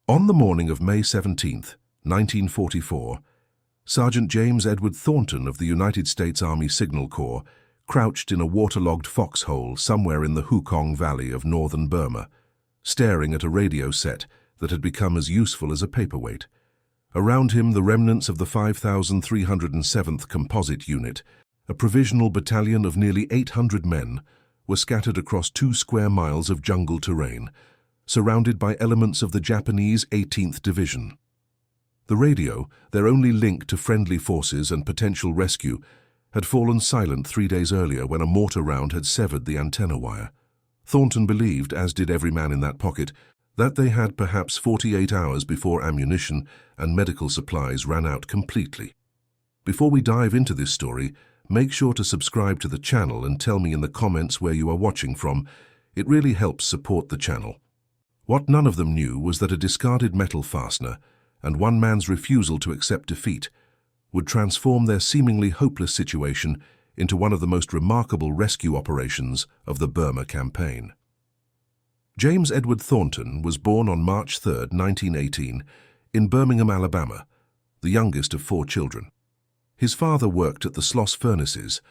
On the morning of May 17, 1944, Sergeant James Edward Thornton of the United States Army Signal Corps crouched in a waterlogged foxhole somewhere in the Hukong Valley of northern Burma, staring at a radio set that had become as useful as a paperweight. Around him, the remnants of the 5,307th Composite Unit, a provisional battalion of nearly 800 men, were scattered across 2 square miles of jungle terrain, surrounded by elements of the Japanese 18th Division. The radio, their only link to friendly forces and potential rescue, had fallen silent 3 days earlier when a mortar round had severed the antenna wire. Thornton believed, as did every man in that pocket, that they had perhaps 48 hours before ammunition and medical supplies ran out completely. Before we dive into this story, make sure to subscribe to the channel and tell me in the comments where you are watching from. It really helps support the channel. What none of them knew was that a discarded metal fastener and one man's refusal to accept defeat would transform their seemingly hopeless situation into one of the most remarkable rescue operations of the Burma campaign. James Edward Thornton was born on March 3, 1918, in Birmingham, Alabama, the youngest of 4 children. His father worked at the Sloss Furnaces,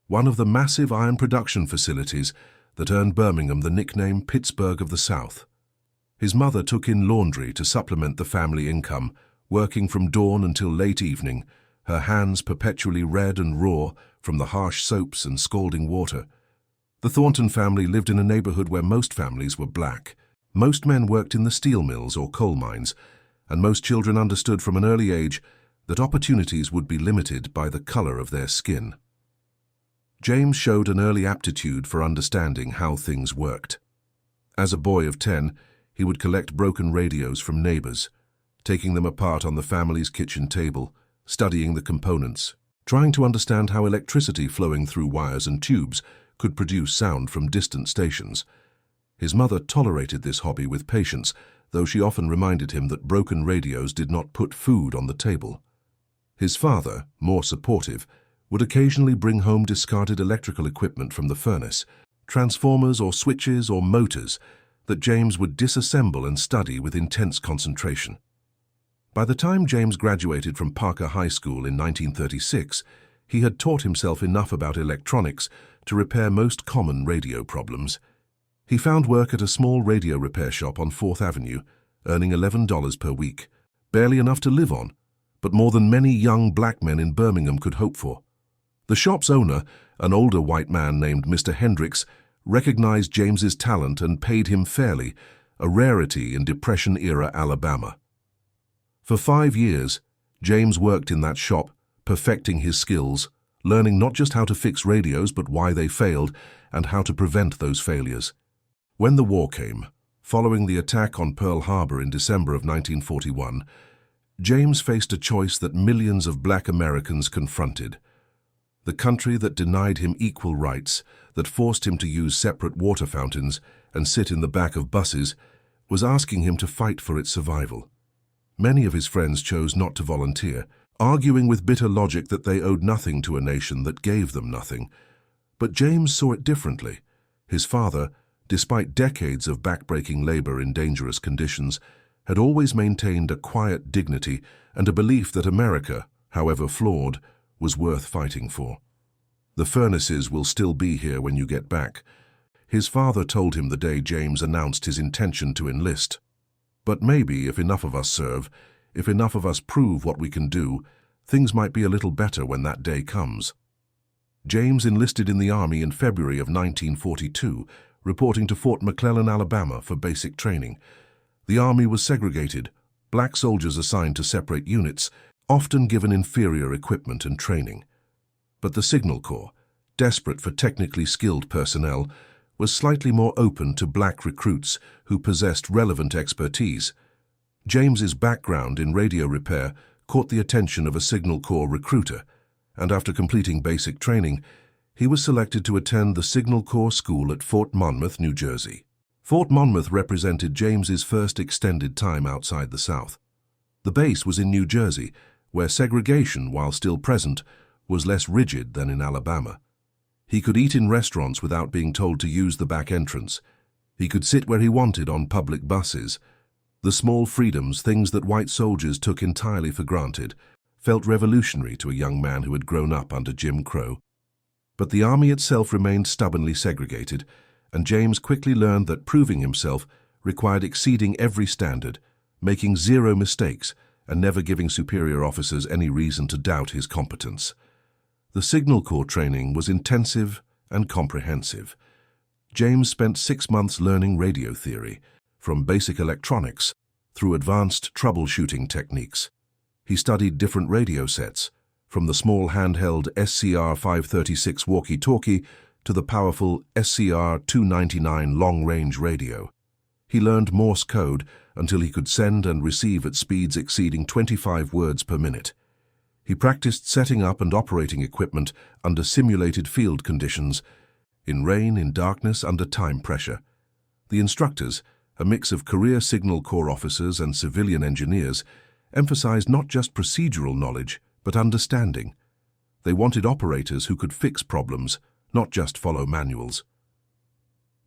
one of the massive iron production facilities that earned Birmingham the nickname Pittsburgh of the South. His mother took in laundry to supplement the family income, working from dawn until late evening, her hands perpetually red and raw from the harsh soaps and scalding water. The Thornton family lived in a neighborhood where most families were black. Most men worked in the steel mills or coal mines, and most children understood from an early age that opportunities would be limited by the color of their skin. James showed an early aptitude for understanding how things worked. As a boy of 10, he would collect broken radios from neighbors, taking them apart on the family's kitchen table, studying the components, trying to understand how electricity flowing through wires and tubes could produce sound from distant stations. His mother tolerated this hobby with patience, though she often reminded him that broken radios did not put food on the table. His father, more supportive, would occasionally bring home discarded electrical equipment from the furnace, transformers or switches or motors that James would disassemble and study with intense concentration. By the time James graduated from Parker High School in 1936, he had taught himself enough about electronics to repair most common radio problems. He found work at a small radio repair shop on 4th Avenue, earning $11 per week, barely enough to live on, but more than many young black men in Birmingham could hope for. The shop's owner, an older white man named Mr. Hendricks, recognized James's talent and paid him fairly, a rarity in Depression-era Alabama. For 5 years, James worked in that shop, perfecting his skills, learning not just how to fix radios but why they failed and how to prevent those failures. When the war came, following the attack on Pearl Harbor in December of 1941, James faced a choice that millions of black Americans confronted. The country that denied him equal rights, that forced him to use separate water fountains and sit in the back of buses, was asking him to fight for its survival. Many of his friends chose not to volunteer, arguing with bitter logic that they owed nothing to a nation that gave them nothing. But James saw it differently. His father, despite decades of backbreaking labor in dangerous conditions, had always maintained a quiet dignity and a belief that America, however flawed, was worth fighting for. The furnaces will still be here when you get back, his father told him the day James announced his intention to enlist. But maybe if enough of us serve, if enough of us prove what we can do, things might be a little better when that day comes. James enlisted in the Army in February of 1942, reporting to Fort McClellan, Alabama, for basic training. The Army was segregated, black soldiers assigned to separate units, often given inferior equipment and training. But the Signal Corps, desperate for technically skilled personnel, was slightly more open to black recruits who possessed relevant expertise. James's background in radio repair caught the attention of a Signal Corps recruiter, and after completing basic training, he was selected to attend the Signal Corps School at Fort Monmouth, New Jersey. Fort Monmouth represented James's first extended time outside the South. The base was in New Jersey, where segregation, while still present, was less rigid than in Alabama. He could eat in restaurants without being told to use the back entrance. He could sit where he wanted on public buses. The small freedoms, things that white soldiers took entirely for granted, felt revolutionary to a young man who had grown up under Jim Crow. But the army itself remained stubbornly segregated, and James quickly learned that proving himself required exceeding every standard, making zero mistakes, and never giving superior officers any reason to doubt his competence. The Signal Corps training was intensive and comprehensive. James spent 6 months learning radio theory, from basic electronics through advanced troubleshooting techniques. He studied different radio sets, from the small handheld SCR-536 walkie-talkie to the powerful SCR-299 long-range radio. He learned Morse code until he could send and receive at speeds exceeding 25 words per minute. He practiced setting up and operating equipment under simulated field conditions, in rain, in darkness, under time pressure. The instructors, a mix of career Signal Corps officers and civilian engineers, emphasized not just procedural knowledge, but understanding. They wanted operators who could fix problems, not just follow manuals.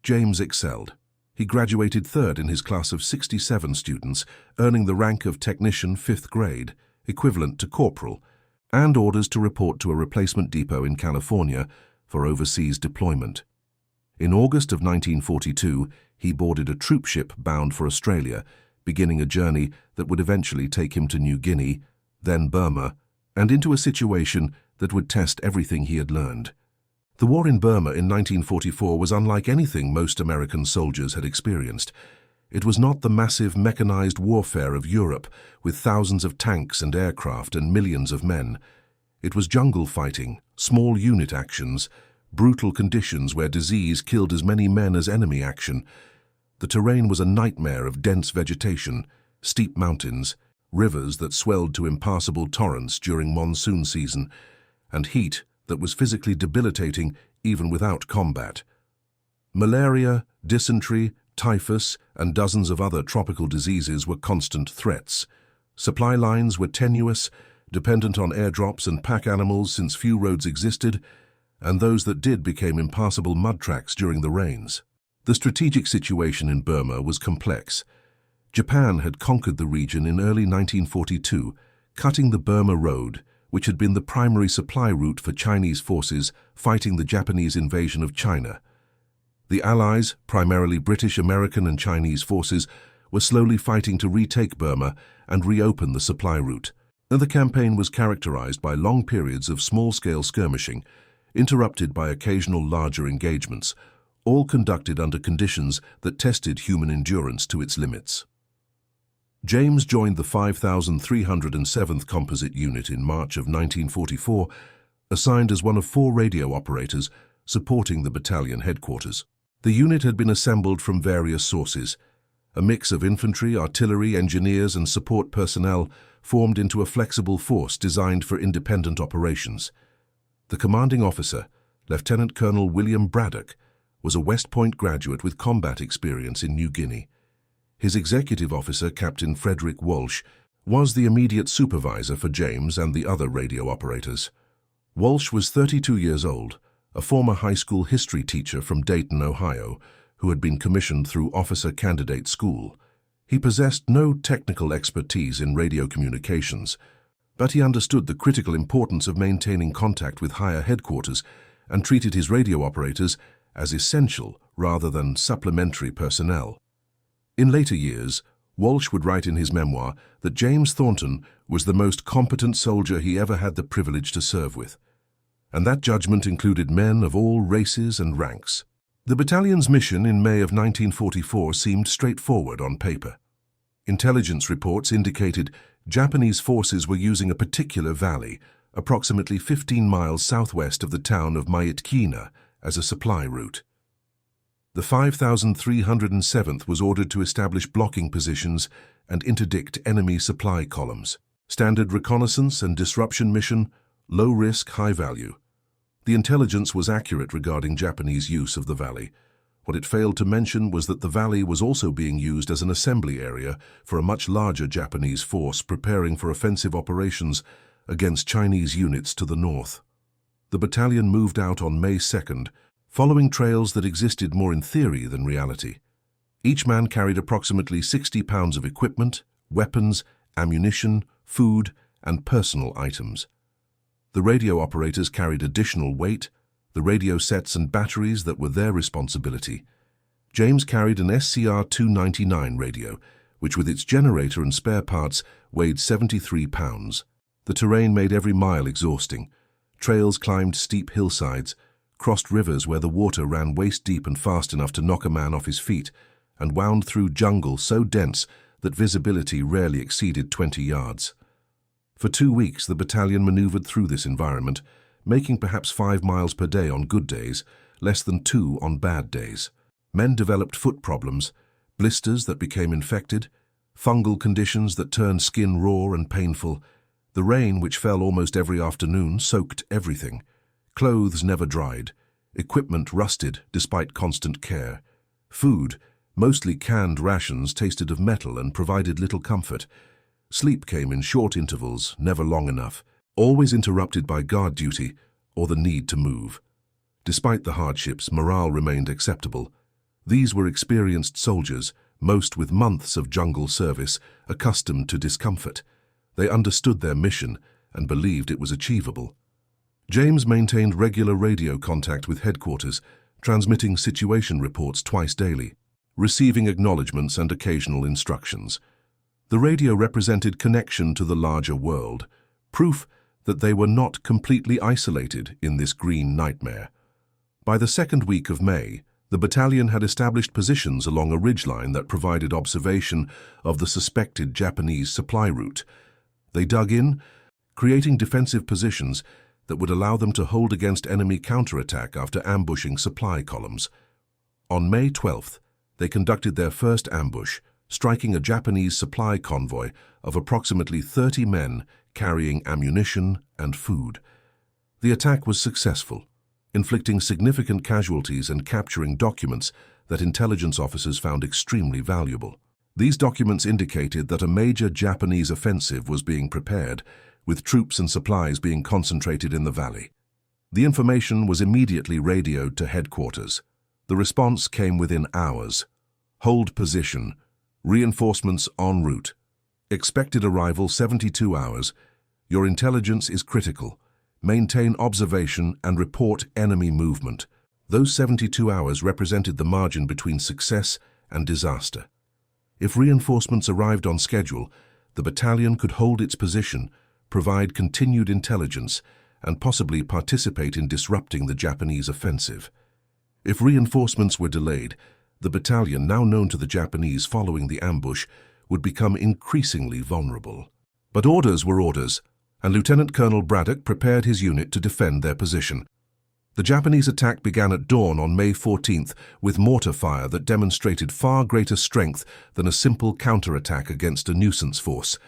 James excelled. He graduated third in his class of 67 students, earning the rank of Technician 5th grade, equivalent to corporal, and orders to report to a replacement depot in California for overseas deployment. In August of 1942, he boarded a troop ship bound for Australia, beginning a journey that would eventually take him to New Guinea, then Burma, and into a situation that would test everything he had learned. The war in Burma in 1944 was unlike anything most American soldiers had experienced. It was not the massive mechanized warfare of Europe, with thousands of tanks and aircraft and millions of men. It was jungle fighting, small unit actions, brutal conditions where disease killed as many men as enemy action. The terrain was a nightmare of dense vegetation, steep mountains, rivers that swelled to impassable torrents during monsoon season, and heat that was physically debilitating even without combat. Malaria, dysentery, typhus, and dozens of other tropical diseases were constant threats. Supply lines were tenuous, dependent on airdrops and pack animals since few roads existed, and those that did became impassable mud tracks during the rains. The strategic situation in Burma was complex. Japan had conquered the region in early 1942, cutting the Burma Road, which had been the primary supply route for Chinese forces fighting the Japanese invasion of China. The Allies, primarily British, American, and Chinese forces, were slowly fighting to retake Burma and reopen the supply route. The campaign was characterized by long periods of small-scale skirmishing, interrupted by occasional larger engagements, all conducted under conditions that tested human endurance to its limits. James joined the 5,307th Composite Unit in March of 1944, assigned as one of 4 radio operators supporting the battalion headquarters. The unit had been assembled from various sources. A mix of infantry, artillery, engineers, and support personnel formed into a flexible force designed for independent operations. The commanding officer, Lieutenant Colonel William Braddock, was a West Point graduate with combat experience in New Guinea. His executive officer, Captain Frederick Walsh, was the immediate supervisor for James and the other radio operators. Walsh was 32 years old, a former high school history teacher from Dayton, Ohio, who had been commissioned through Officer Candidate School. He possessed no technical expertise in radio communications, but he understood the critical importance of maintaining contact with higher headquarters and treated his radio operators as essential rather than supplementary personnel. In later years, Walsh would write in his memoir that James Thornton was the most competent soldier he ever had the privilege to serve with, and that judgment included men of all races and ranks. The battalion's mission in May of 1944 seemed straightforward on paper. Intelligence reports indicated Japanese forces were using a particular valley, approximately 15 miles southwest of the town of Myitkyina, as a supply route. The 5,307th was ordered to establish blocking positions and interdict enemy supply columns. Standard reconnaissance and disruption mission, low risk, high value. The intelligence was accurate regarding Japanese use of the valley. What it failed to mention was that the valley was also being used as an assembly area for a much larger Japanese force preparing for offensive operations against Chinese units to the north. The battalion moved out on May 2nd, following trails that existed more in theory than reality. Each man carried approximately 60 pounds of equipment, weapons, ammunition, food, and personal items. The radio operators carried additional weight, the radio sets and batteries that were their responsibility. James carried an SCR-299 radio, which with its generator and spare parts weighed 73 pounds. The terrain made every mile exhausting. Trails climbed steep hillsides, crossed rivers where the water ran waist-deep and fast enough to knock a man off his feet, and wound through jungle so dense that visibility rarely exceeded 20 yards. For 2 weeks, the battalion maneuvered through this environment, making perhaps 5 miles per day on good days, less than 2 on bad days. Men developed foot problems, blisters that became infected, fungal conditions that turned skin raw and painful. The rain, which fell almost every afternoon, soaked everything. Clothes never dried. Equipment rusted despite constant care. Food, mostly canned rations, tasted of metal and provided little comfort. Sleep came in short intervals, never long enough, always interrupted by guard duty or the need to move. Despite the hardships, morale remained acceptable. These were experienced soldiers, most with months of jungle service, accustomed to discomfort. They understood their mission and believed it was achievable. James maintained regular radio contact with headquarters, transmitting situation reports twice daily, receiving acknowledgements and occasional instructions. The radio represented connection to the larger world, proof that they were not completely isolated in this green nightmare. By the second week of May, the battalion had established positions along a ridgeline that provided observation of the suspected Japanese supply route. They dug in, creating defensive positions that would allow them to hold against enemy counterattack after ambushing supply columns. On May 12th, they conducted their first ambush, striking a Japanese supply convoy of approximately 30 men carrying ammunition and food. The attack was successful, inflicting significant casualties and capturing documents that intelligence officers found extremely valuable. These documents indicated that a major Japanese offensive was being prepared, with troops and supplies being concentrated in the valley. The information was immediately radioed to headquarters. The response came within hours. Hold position. Reinforcements en route. Expected arrival 72 hours. Your intelligence is critical. Maintain observation and report enemy movement. Those 72 hours represented the margin between success and disaster. If reinforcements arrived on schedule, the battalion could hold its position, provide continued intelligence, and possibly participate in disrupting the Japanese offensive. If reinforcements were delayed, the battalion, now known to the Japanese following the ambush, would become increasingly vulnerable. But orders were orders, and Lieutenant Colonel Braddock prepared his unit to defend their position. The Japanese attack began at dawn on May 14th with mortar fire that demonstrated far greater strength than a simple counterattack against a nuisance force.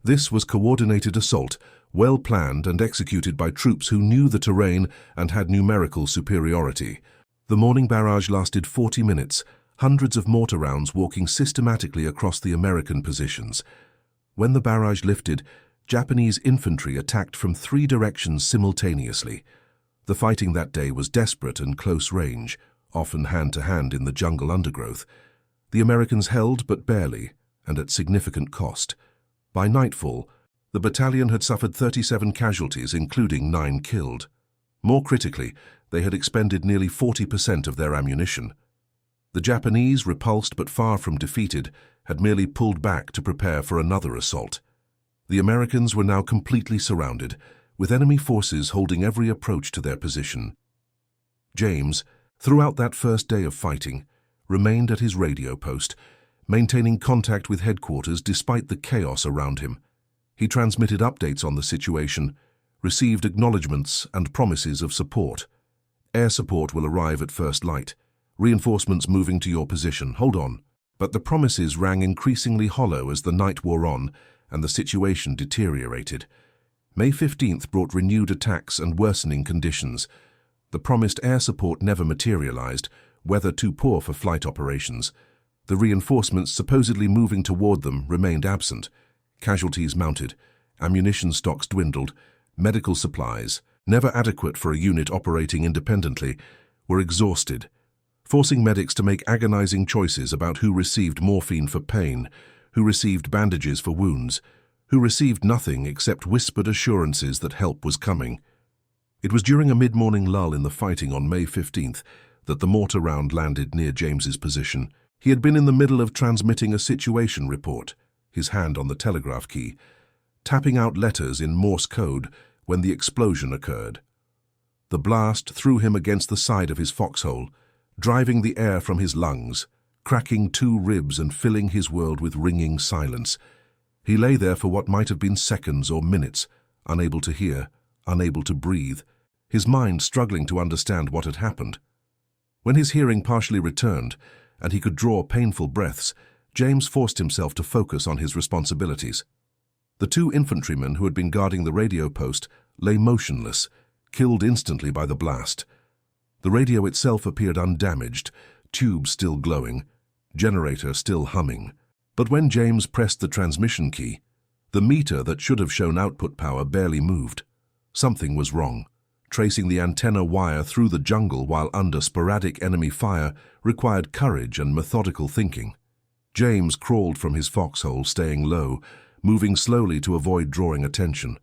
This was coordinated assault, well planned and executed by troops who knew the terrain and had numerical superiority. The morning barrage lasted 40 minutes, hundreds of mortar rounds walking systematically across the American positions. When the barrage lifted, Japanese infantry attacked from 3 directions simultaneously. The fighting that day was desperate and close range, often hand-to-hand in the jungle undergrowth. The Americans held but barely, and at significant cost. By nightfall, the battalion had suffered 37 casualties, including 9 killed. More critically, they had expended nearly 40% of their ammunition. The Japanese, repulsed but far from defeated, had merely pulled back to prepare for another assault. The Americans were now completely surrounded, with enemy forces holding every approach to their position. James, throughout that first day of fighting, remained at his radio post, maintaining contact with headquarters despite the chaos around him. He transmitted updates on the situation, received acknowledgements and promises of support. Air support will arrive at first light. Reinforcements moving to your position. Hold on. But the promises rang increasingly hollow as the night wore on and the situation deteriorated. May 15th brought renewed attacks and worsening conditions. The promised air support never materialized, weather too poor for flight operations. The reinforcements supposedly moving toward them remained absent. Casualties mounted, ammunition stocks dwindled, medical supplies, never adequate for a unit operating independently, were exhausted. forcing medics to make agonizing choices about who received morphine for pain, who received bandages for wounds, who received nothing except whispered assurances that help was coming. It was during a mid-morning lull in the fighting on May 15th that the mortar round landed near James's position. He had been in the middle of transmitting a situation report, his hand on the telegraph key, tapping out letters in Morse code when the explosion occurred. The blast threw him against the side of his foxhole, driving the air from his lungs, cracking 2 ribs and filling his world with ringing silence. He lay there for what might have been seconds or minutes, unable to hear, unable to breathe, his mind struggling to understand what had happened. When his hearing partially returned, and he could draw painful breaths, James forced himself to focus on his responsibilities. The 2 infantrymen who had been guarding the radio post lay motionless, killed instantly by the blast. The radio itself appeared undamaged, tubes still glowing, generator still humming. But when James pressed the transmission key, the meter that should have shown output power barely moved. Something was wrong. Tracing the antenna wire through the jungle while under sporadic enemy fire required courage and methodical thinking. James crawled from his foxhole, staying low, moving slowly to avoid drawing attention.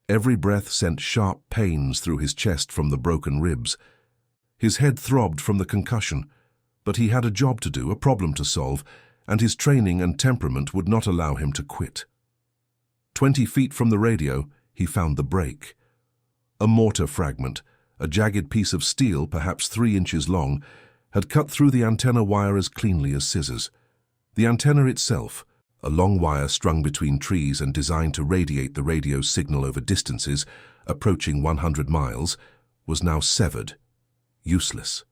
Every breath sent sharp pains through his chest from the broken ribs. His head throbbed from the concussion, but he had a job to do, a problem to solve, and his training and temperament would not allow him to quit. 20 feet from the radio, he found the break. A mortar fragment, a jagged piece of steel perhaps 3 inches long, had cut through the antenna wire as cleanly as scissors. The antenna itself, a long wire strung between trees and designed to radiate the radio signal over distances approaching 100 miles, was now severed, useless.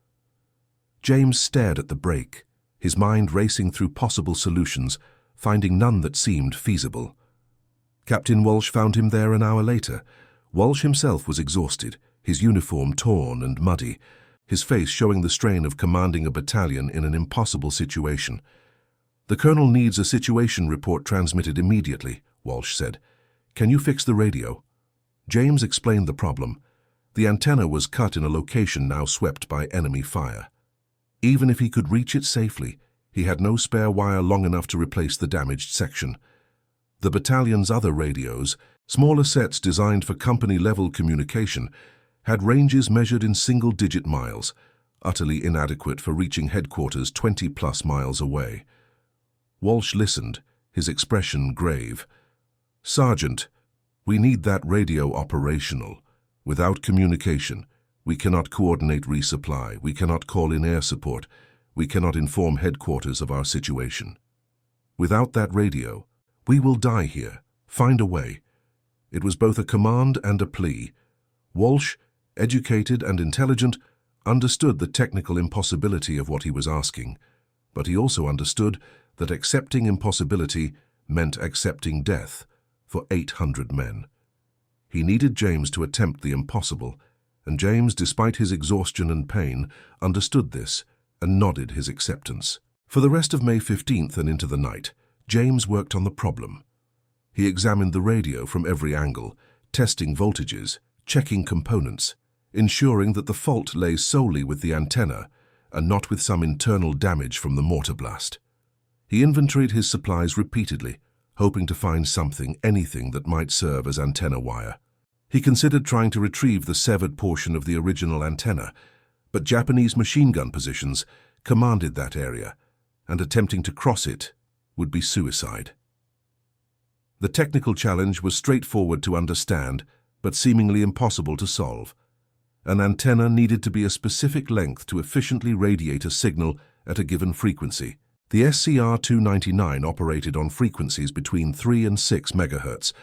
James stared at the break, his mind racing through possible solutions, finding none that seemed feasible. Captain Walsh found him there an hour later. Walsh himself was exhausted, his uniform torn and muddy, his face showing the strain of commanding a battalion in an impossible situation. "The colonel needs a situation report transmitted immediately," Walsh said. "Can you fix the radio?" James explained the problem. The antenna was cut in a location now swept by enemy fire. Even if he could reach it safely, he had no spare wire long enough to replace the damaged section. The battalion's other radios, smaller sets designed for company-level communication, had ranges measured in single-digit miles, utterly inadequate for reaching headquarters 20-plus miles away. Walsh listened, his expression grave. "Sergeant, we need that radio operational. Without communication, we cannot coordinate resupply, we cannot call in air support, we cannot inform headquarters of our situation. Without that radio, we will die here. Find a way." It was both a command and a plea. Walsh, educated and intelligent, understood the technical impossibility of what he was asking, but he also understood that accepting impossibility meant accepting death for 800 men. He needed James to attempt the impossible, and James, despite his exhaustion and pain, understood this and nodded his acceptance. For the rest of May 15th and into the night, James worked on the problem. He examined the radio from every angle, testing voltages, checking components, ensuring that the fault lay solely with the antenna and not with some internal damage from the mortar blast. He inventoried his supplies repeatedly, hoping to find something, anything that might serve as antenna wire. He considered trying to retrieve the severed portion of the original antenna, but Japanese machine gun positions commanded that area, and attempting to cross it would be suicide. The technical challenge was straightforward to understand, but seemingly impossible to solve. An antenna needed to be a specific length to efficiently radiate a signal at a given frequency. The SCR-299 operated on frequencies between 3 and 6 MHz,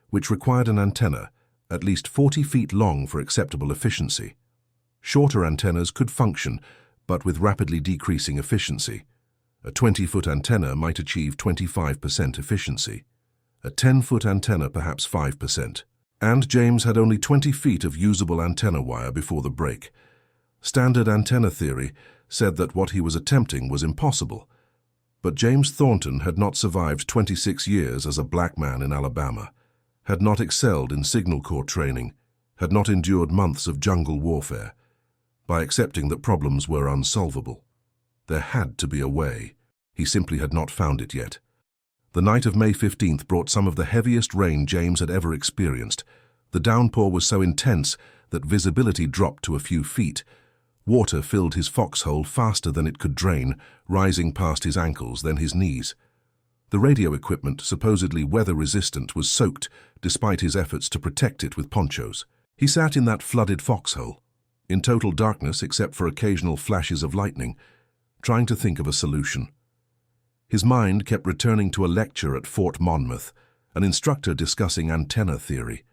which required an antenna at least 40 feet long for acceptable efficiency. Shorter antennas could function, but with rapidly decreasing efficiency. A 20-foot antenna might achieve 25% efficiency. A 10-foot antenna perhaps 5%. And James had only 20 feet of usable antenna wire before the break. Standard antenna theory said that what he was attempting was impossible. But James Thornton had not survived 26 years as a black man in Alabama, had not excelled in Signal Corps training, had not endured months of jungle warfare. By accepting that problems were unsolvable, There had to be a way. He simply had not found it yet. The night of May 15th brought some of the heaviest rain James had ever experienced. The downpour was so intense that visibility dropped to a few feet. Water filled his foxhole faster than it could drain, rising past his ankles, then his knees. The radio equipment, supposedly weather-resistant, was soaked, despite his efforts to protect it with ponchos. He sat in that flooded foxhole, in total darkness except for occasional flashes of lightning, trying to think of a solution. His mind kept returning to a lecture at Fort Monmouth, an instructor discussing antenna theory.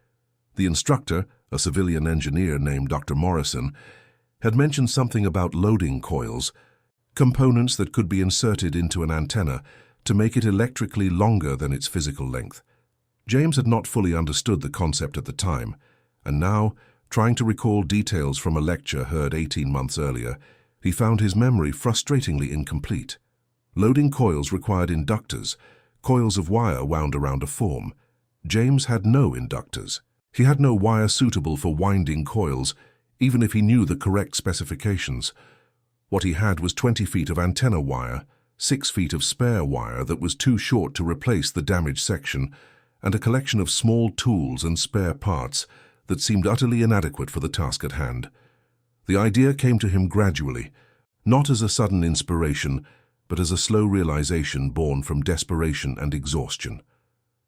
The instructor, a civilian engineer named Dr. Morrison, had mentioned something about loading coils, components that could be inserted into an antenna to make it electrically longer than its physical length. James had not fully understood the concept at the time, and now, trying to recall details from a lecture heard 18 months earlier, he found his memory frustratingly incomplete. Loading coils required inductors, coils of wire wound around a form. James had no inductors. He had no wire suitable for winding coils, even if he knew the correct specifications. What he had was 20 feet of antenna wire, 6 feet of spare wire that was too short to replace the damaged section, and a collection of small tools and spare parts that seemed utterly inadequate for the task at hand. The idea came to him gradually, not as a sudden inspiration, but as a slow realization born from desperation and exhaustion.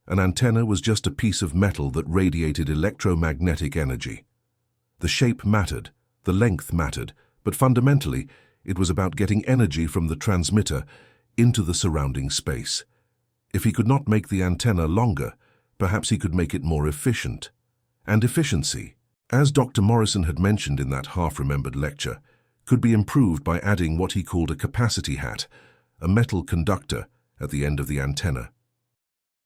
An antenna was just a piece of metal that radiated electromagnetic energy. The shape mattered, the length mattered, but fundamentally, it was about getting energy from the transmitter into the surrounding space. If he could not make the antenna longer, perhaps he could make it more efficient. And efficiency, as Dr. Morrison had mentioned in that half-remembered lecture, could be improved by adding what he called a capacity hat, a metal conductor at the end of the antenna.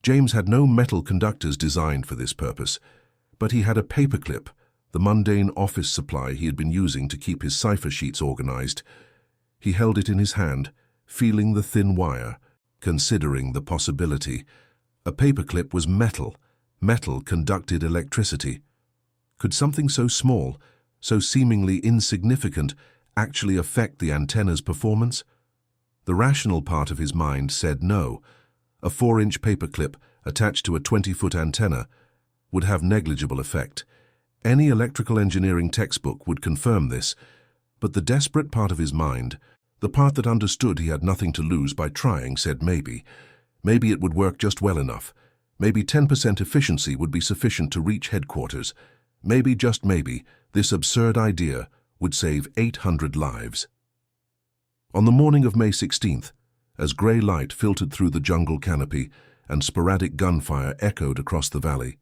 James had no metal conductors designed for this purpose, but he had a paperclip, the mundane office supply he had been using to keep his cipher sheets organized. He held it in his hand, feeling the thin wire, considering the possibility. A paperclip was metal. Metal conducted electricity. Could something so small, so seemingly insignificant, actually affect the antenna's performance? The rational part of his mind said no. A 4-inch paperclip attached to a 20-foot antenna would have negligible effect. Any electrical engineering textbook would confirm this, but the desperate part of his mind, the part that understood he had nothing to lose by trying, said maybe. Maybe it would work just well enough. Maybe 10% efficiency would be sufficient to reach headquarters. Maybe, just maybe, this absurd idea would save 800 lives. On the morning of May 16th, as grey light filtered through the jungle canopy and sporadic gunfire echoed across the valley,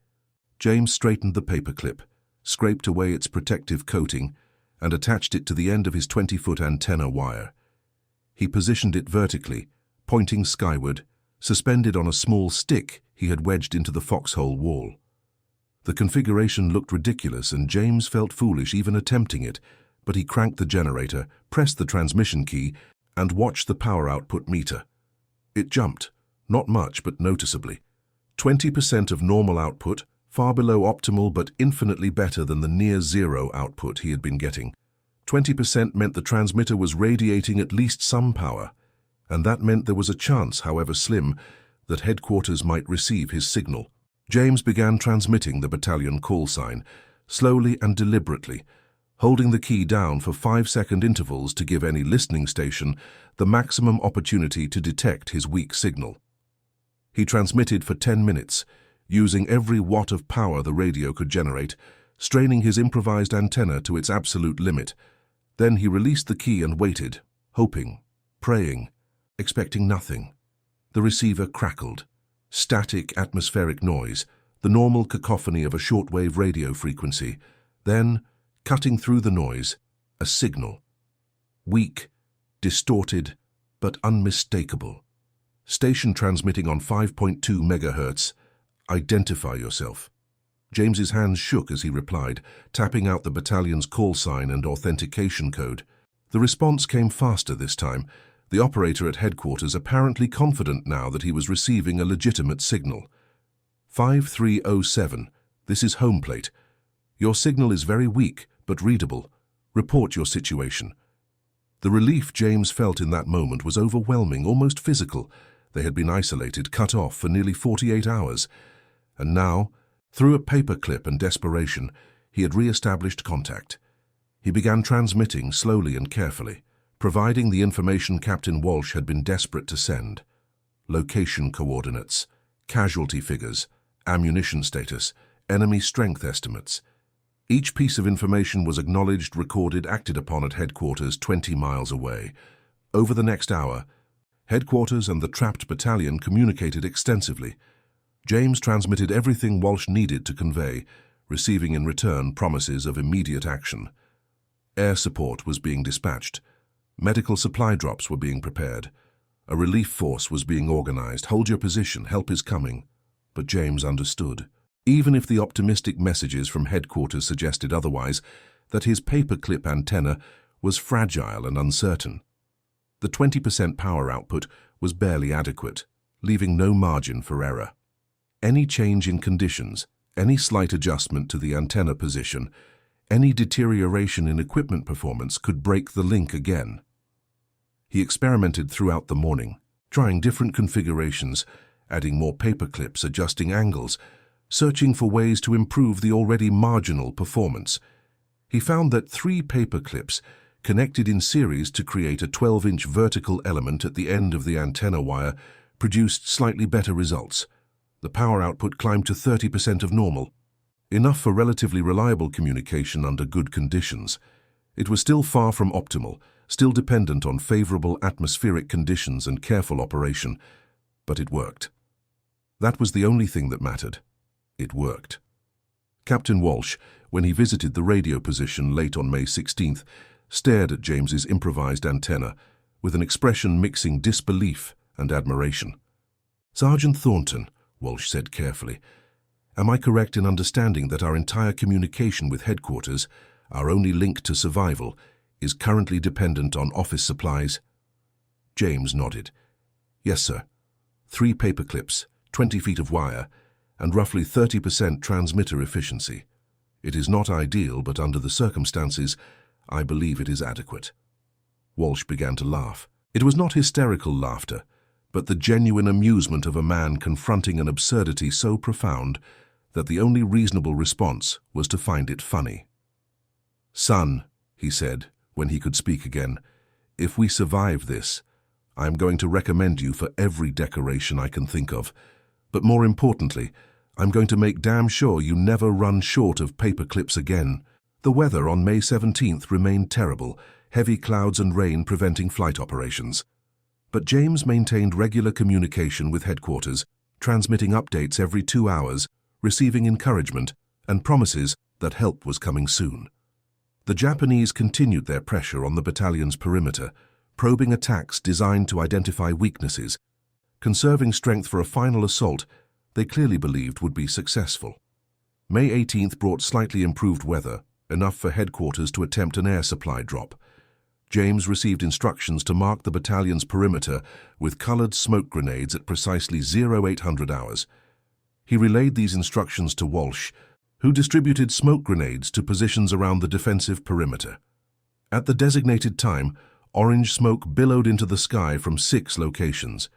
James straightened the paperclip, scraped away its protective coating, and attached it to the end of his 20-foot antenna wire. He positioned it vertically, pointing skyward, suspended on a small stick he had wedged into the foxhole wall. The configuration looked ridiculous, and James felt foolish even attempting it, but he cranked the generator, pressed the transmission key, and watched the power output meter. It jumped, not much but noticeably. 20% of normal output, far below optimal but infinitely better than the near-zero output he had been getting. 20% meant the transmitter was radiating at least some power, and that meant there was a chance, however slim, that headquarters might receive his signal. James began transmitting the battalion call sign, slowly and deliberately, holding the key down for 5-second intervals to give any listening station the maximum opportunity to detect his weak signal. He transmitted for 10 minutes, using every watt of power the radio could generate, straining his improvised antenna to its absolute limit. Then he released the key and waited, hoping, praying, expecting nothing. The receiver crackled. Static atmospheric noise, the normal cacophony of a shortwave radio frequency. Then, cutting through the noise, a signal. Weak, distorted, but unmistakable. Station transmitting on 5.2 megahertz. Identify yourself. James's hands shook as he replied, tapping out the battalion's call sign and authentication code. The response came faster this time, the operator at headquarters apparently confident now that he was receiving a legitimate signal. 5307, this is home plate. Your signal is very weak, but readable. Report your situation. The relief James felt in that moment was overwhelming, almost physical. They had been isolated, cut off for nearly 48 hours. And now, through a paperclip and desperation, he had re-established contact. He began transmitting slowly and carefully, providing the information Captain Walsh had been desperate to send. Location coordinates, casualty figures, ammunition status, enemy strength estimates. Each piece of information was acknowledged, recorded, acted upon at headquarters 20 miles away. Over the next hour, headquarters and the trapped battalion communicated extensively. James transmitted everything Walsh needed to convey, receiving in return promises of immediate action. Air support was being dispatched. Medical supply drops were being prepared. A relief force was being organized. Hold your position, help is coming. But James understood, even if the optimistic messages from headquarters suggested otherwise, that his paperclip antenna was fragile and uncertain. The 20% power output was barely adequate, leaving no margin for error. Any change in conditions, any slight adjustment to the antenna position, any deterioration in equipment performance could break the link again. He experimented throughout the morning, trying different configurations, adding more paperclips, adjusting angles, searching for ways to improve the already marginal performance. He found that 3 paperclips connected in series to create a 12-inch vertical element at the end of the antenna wire produced slightly better results. The power output climbed to 30% of normal, enough for relatively reliable communication under good conditions. It was still far from optimal, still dependent on favorable atmospheric conditions and careful operation, but it worked. That was the only thing that mattered. It worked. Captain Walsh, when he visited the radio position late on May 16th, stared at James's improvised antenna with an expression mixing disbelief and admiration. "Sergeant Thornton," Walsh said carefully, "am I correct in understanding that our entire communication with headquarters, our only link to survival, is currently dependent on office supplies?" James nodded. "Yes, sir. 3 paperclips, 20 feet of wire, and roughly 30% transmitter efficiency. It is not ideal, but under the circumstances, I believe it is adequate." Walsh began to laugh. It was not hysterical laughter, but the genuine amusement of a man confronting an absurdity so profound that the only reasonable response was to find it funny. "Son," he said, when he could speak again, "if we survive this, I am going to recommend you for every decoration I can think of. But more importantly, I'm going to make damn sure you never run short of paperclips again." The weather on May 17th remained terrible, heavy clouds and rain preventing flight operations. But James maintained regular communication with headquarters, transmitting updates every 2 hours, receiving encouragement and promises that help was coming soon. The Japanese continued their pressure on the battalion's perimeter, probing attacks designed to identify weaknesses. Conserving strength for a final assault they clearly believed would be successful. May 18th brought slightly improved weather, enough for headquarters to attempt an air supply drop. James received instructions to mark the battalion's perimeter with colored smoke grenades at precisely 0800 hours. He relayed these instructions to Walsh, who distributed smoke grenades to positions around the defensive perimeter. At the designated time, orange smoke billowed into the sky from 6 locations.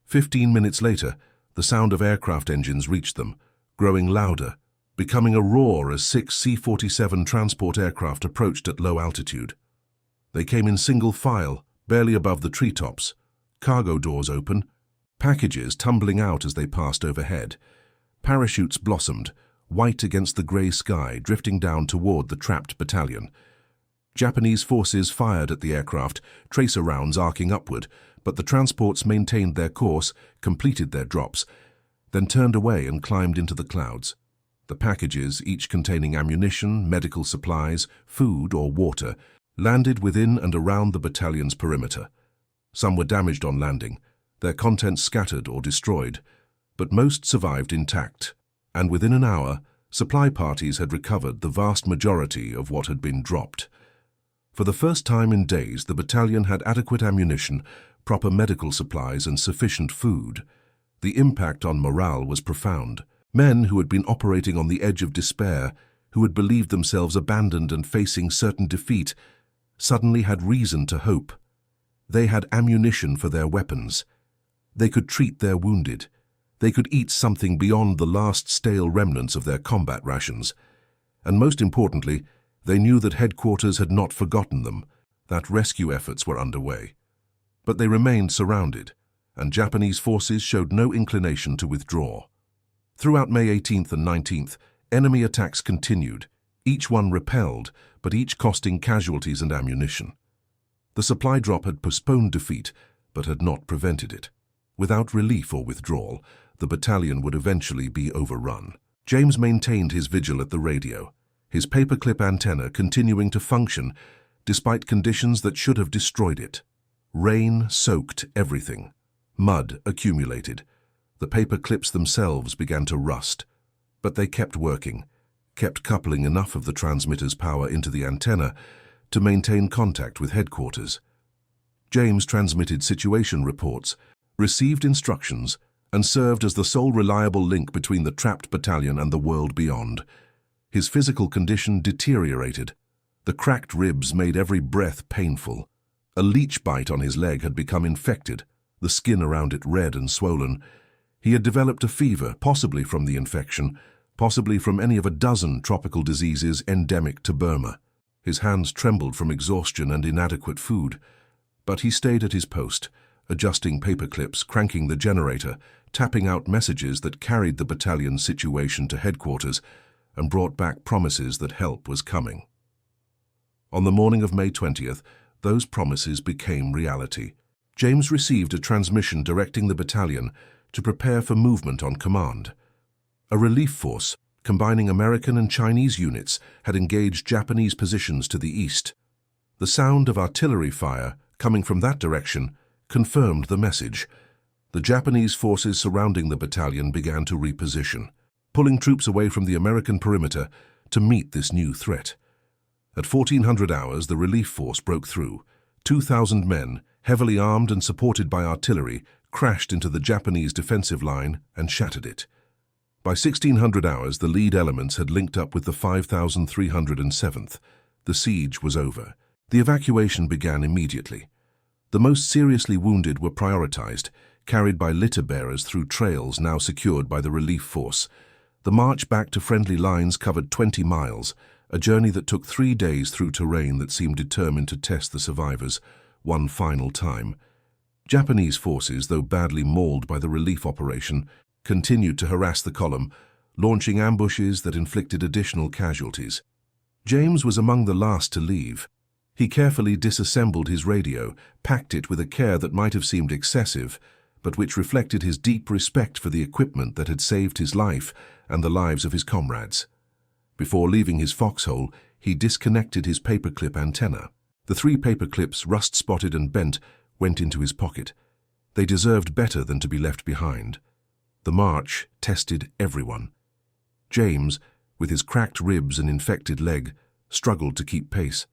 15 minutes later, the sound of aircraft engines reached them, growing louder, becoming a roar as 6 C-47 transport aircraft approached at low altitude. They came in single file, barely above the treetops, cargo doors open, packages tumbling out as they passed overhead. Parachutes blossomed, white against the grey sky, drifting down toward the trapped battalion. Japanese forces fired at the aircraft, tracer rounds arcing upward, but the transports maintained their course, completed their drops, then turned away and climbed into the clouds. The packages, each containing ammunition, medical supplies, food or water, landed within and around the battalion's perimeter. Some were damaged on landing, their contents scattered or destroyed, but most survived intact, and within an hour, supply parties had recovered the vast majority of what had been dropped. For the first time in days, the battalion had adequate ammunition, proper medical supplies, and sufficient food. The impact on morale was profound. Men who had been operating on the edge of despair, who had believed themselves abandoned and facing certain defeat, suddenly had reason to hope. They had ammunition for their weapons. They could treat their wounded. They could eat something beyond the last stale remnants of their combat rations. And most importantly, they knew that headquarters had not forgotten them, that rescue efforts were underway. But they remained surrounded, and Japanese forces showed no inclination to withdraw. Throughout May 18th and 19th, enemy attacks continued, each one repelled, but each costing casualties and ammunition. The supply drop had postponed defeat, but had not prevented it. Without relief or withdrawal, the battalion would eventually be overrun. James maintained his vigil at the radio, his paperclip antenna continuing to function despite conditions that should have destroyed it. Rain soaked everything. Mud accumulated. The paper clips themselves began to rust. But they kept working, kept coupling enough of the transmitter's power into the antenna to maintain contact with headquarters. James transmitted situation reports, received instructions, and served as the sole reliable link between the trapped battalion and the world beyond. His physical condition deteriorated. The cracked ribs made every breath painful. A leech bite on his leg had become infected, the skin around it red and swollen. He had developed a fever, possibly from the infection, possibly from any of a dozen tropical diseases endemic to Burma. His hands trembled from exhaustion and inadequate food. But he stayed at his post, adjusting paperclips, cranking the generator, tapping out messages that carried the battalion's situation to headquarters and brought back promises that help was coming. On the morning of May 20th, those promises became reality. James received a transmission directing the battalion to prepare for movement on command. A relief force, combining American and Chinese units, had engaged Japanese positions to the east. The sound of artillery fire, coming from that direction, confirmed the message. The Japanese forces surrounding the battalion began to reposition, pulling troops away from the American perimeter to meet this new threat. At 1400 hours, the relief force broke through. 2,000 men, heavily armed and supported by artillery, crashed into the Japanese defensive line and shattered it. By 1600 hours, the lead elements had linked up with the 5,307th. The siege was over. The evacuation began immediately. The most seriously wounded were prioritized, carried by litter bearers through trails now secured by the relief force. The march back to friendly lines covered 20 miles, a journey that took 3 days through terrain that seemed determined to test the survivors one final time. Japanese forces, though badly mauled by the relief operation, continued to harass the column, launching ambushes that inflicted additional casualties. James was among the last to leave. He carefully disassembled his radio, packed it with a care that might have seemed excessive, but which reflected his deep respect for the equipment that had saved his life and the lives of his comrades. Before leaving his foxhole, he disconnected his paperclip antenna. The 3 paperclips, rust-spotted and bent, went into his pocket. They deserved better than to be left behind. The march tested everyone. James, with his cracked ribs and infected leg, struggled to keep pace.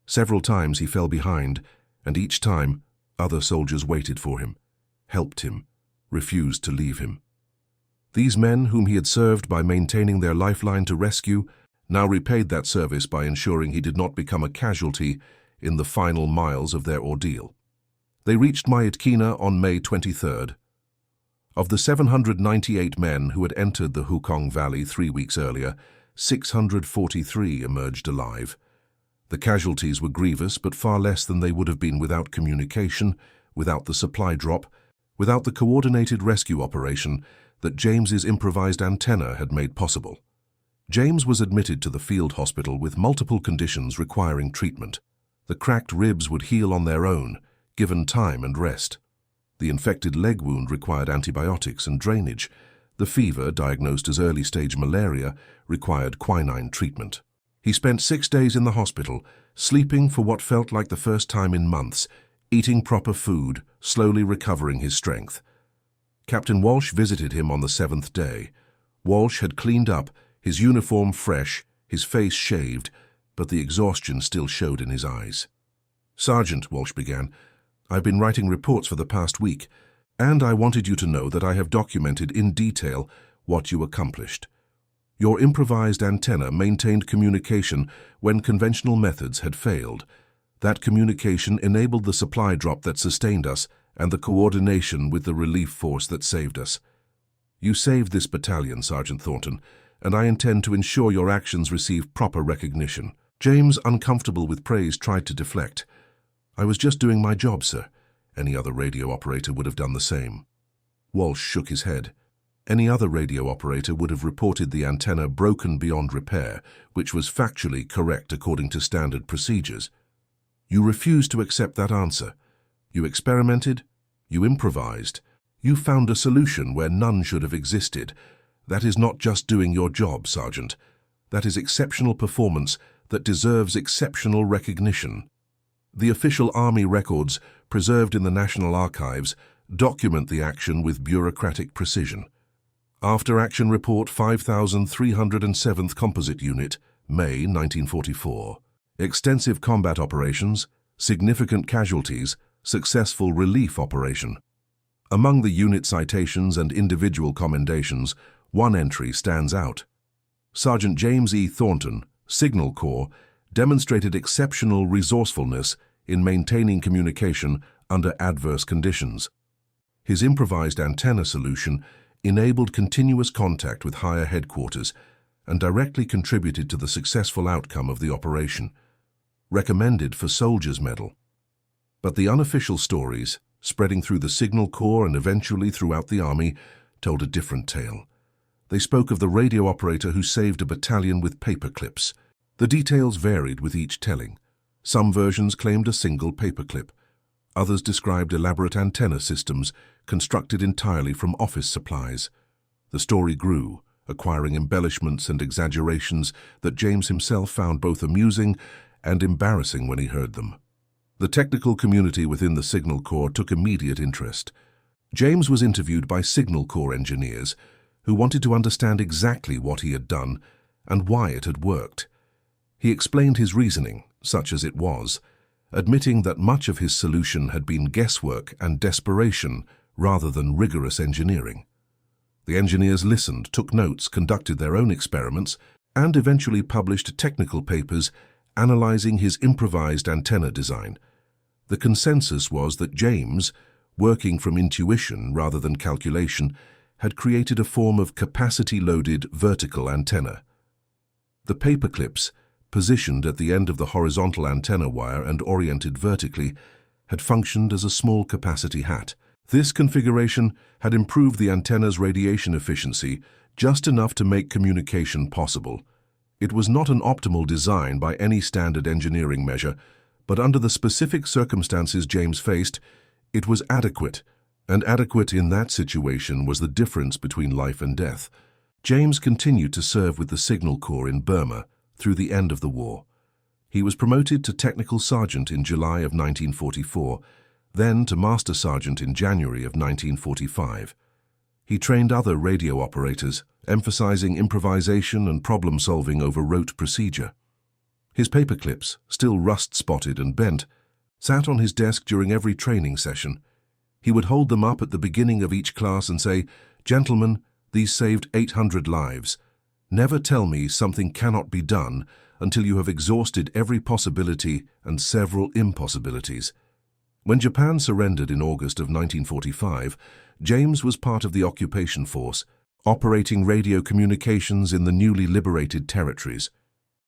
Several times he fell behind, and each time other soldiers waited for him, helped him, refused to leave him. These men, whom he had served by maintaining their lifeline to rescue, now repaid that service by ensuring he did not become a casualty in the final miles of their ordeal. They reached Myitkyina on May 23rd. Of the 798 men who had entered the Hukong Valley 3 weeks earlier, 643 emerged alive. The casualties were grievous, but far less than they would have been without communication, without the supply drop, without the coordinated rescue operation that James's improvised antenna had made possible. James was admitted to the field hospital with multiple conditions requiring treatment. The cracked ribs would heal on their own, given time and rest. The infected leg wound required antibiotics and drainage. The fever, diagnosed as early-stage malaria, required quinine treatment. He spent 6 days in the hospital, sleeping for what felt like the first time in months, eating proper food, slowly recovering his strength. Captain Walsh visited him on the 7th day. Walsh had cleaned up, his uniform fresh, his face shaved, but the exhaustion still showed in his eyes. "Sergeant," Walsh began, "I've been writing reports for the past week, and I wanted you to know that I have documented in detail what you accomplished. Your improvised antenna maintained communication when conventional methods had failed. That communication enabled the supply drop that sustained us and the coordination with the relief force that saved us. You saved this battalion, Sergeant Thornton, and I intend to ensure your actions receive proper recognition. James, uncomfortable with praise, tried to deflect. I was just doing my job, sir. Any other radio operator would have done the same. Walsh shook his head. Any other radio operator would have reported the antenna broken beyond repair, which was factually correct according to standard procedures. You refused to accept that answer. You experimented, you improvised, you found a solution where none should have existed. That is not just doing your job, Sergeant. That is exceptional performance that deserves exceptional recognition. The official Army records, preserved in the National Archives, document the action with bureaucratic precision. After Action Report 5307th Composite Unit, May 1944. Extensive combat operations, significant casualties, successful relief operation. Among the unit citations and individual commendations, one entry stands out. Sergeant James E. Thornton, Signal Corps, demonstrated exceptional resourcefulness in maintaining communication under adverse conditions. His improvised antenna solution enabled continuous contact with higher headquarters and directly contributed to the successful outcome of the operation. Recommended for Soldier's Medal. But the unofficial stories, spreading through the Signal Corps and eventually throughout the Army, told a different tale. They spoke of the radio operator who saved a battalion with paper clips. The details varied with each telling. Some versions claimed a single paperclip. Others described elaborate antenna systems constructed entirely from office supplies. The story grew, acquiring embellishments and exaggerations that James himself found both amusing and embarrassing when he heard them. The technical community within the Signal Corps took immediate interest. James was interviewed by Signal Corps engineers who wanted to understand exactly what he had done and why it had worked. He explained his reasoning, such as it was, admitting that much of his solution had been guesswork and desperation rather than rigorous engineering. The engineers listened, took notes, conducted their own experiments, and eventually published technical papers analyzing his improvised antenna design. The consensus was that James, working from intuition rather than calculation, had created a form of capacity-loaded vertical antenna. The paperclips, positioned at the end of the horizontal antenna wire and oriented vertically, had functioned as a small capacity hat. This configuration had improved the antenna's radiation efficiency just enough to make communication possible. It was not an optimal design by any standard engineering measure, but under the specific circumstances James faced, it was adequate, and adequate in that situation was the difference between life and death. James continued to serve with the Signal Corps in Burma through the end of the war. He was promoted to Technical Sergeant in July of 1944, then to Master Sergeant in January of 1945. He trained other radio operators, emphasizing improvisation and problem-solving over rote procedure. His paperclips, still rust-spotted and bent, sat on his desk during every training session. He would hold them up at the beginning of each class and say, "Gentlemen, these saved 800 lives. Never tell me something cannot be done until you have exhausted every possibility and several impossibilities." When Japan surrendered in August of 1945, James was part of the occupation force, operating radio communications in the newly liberated territories.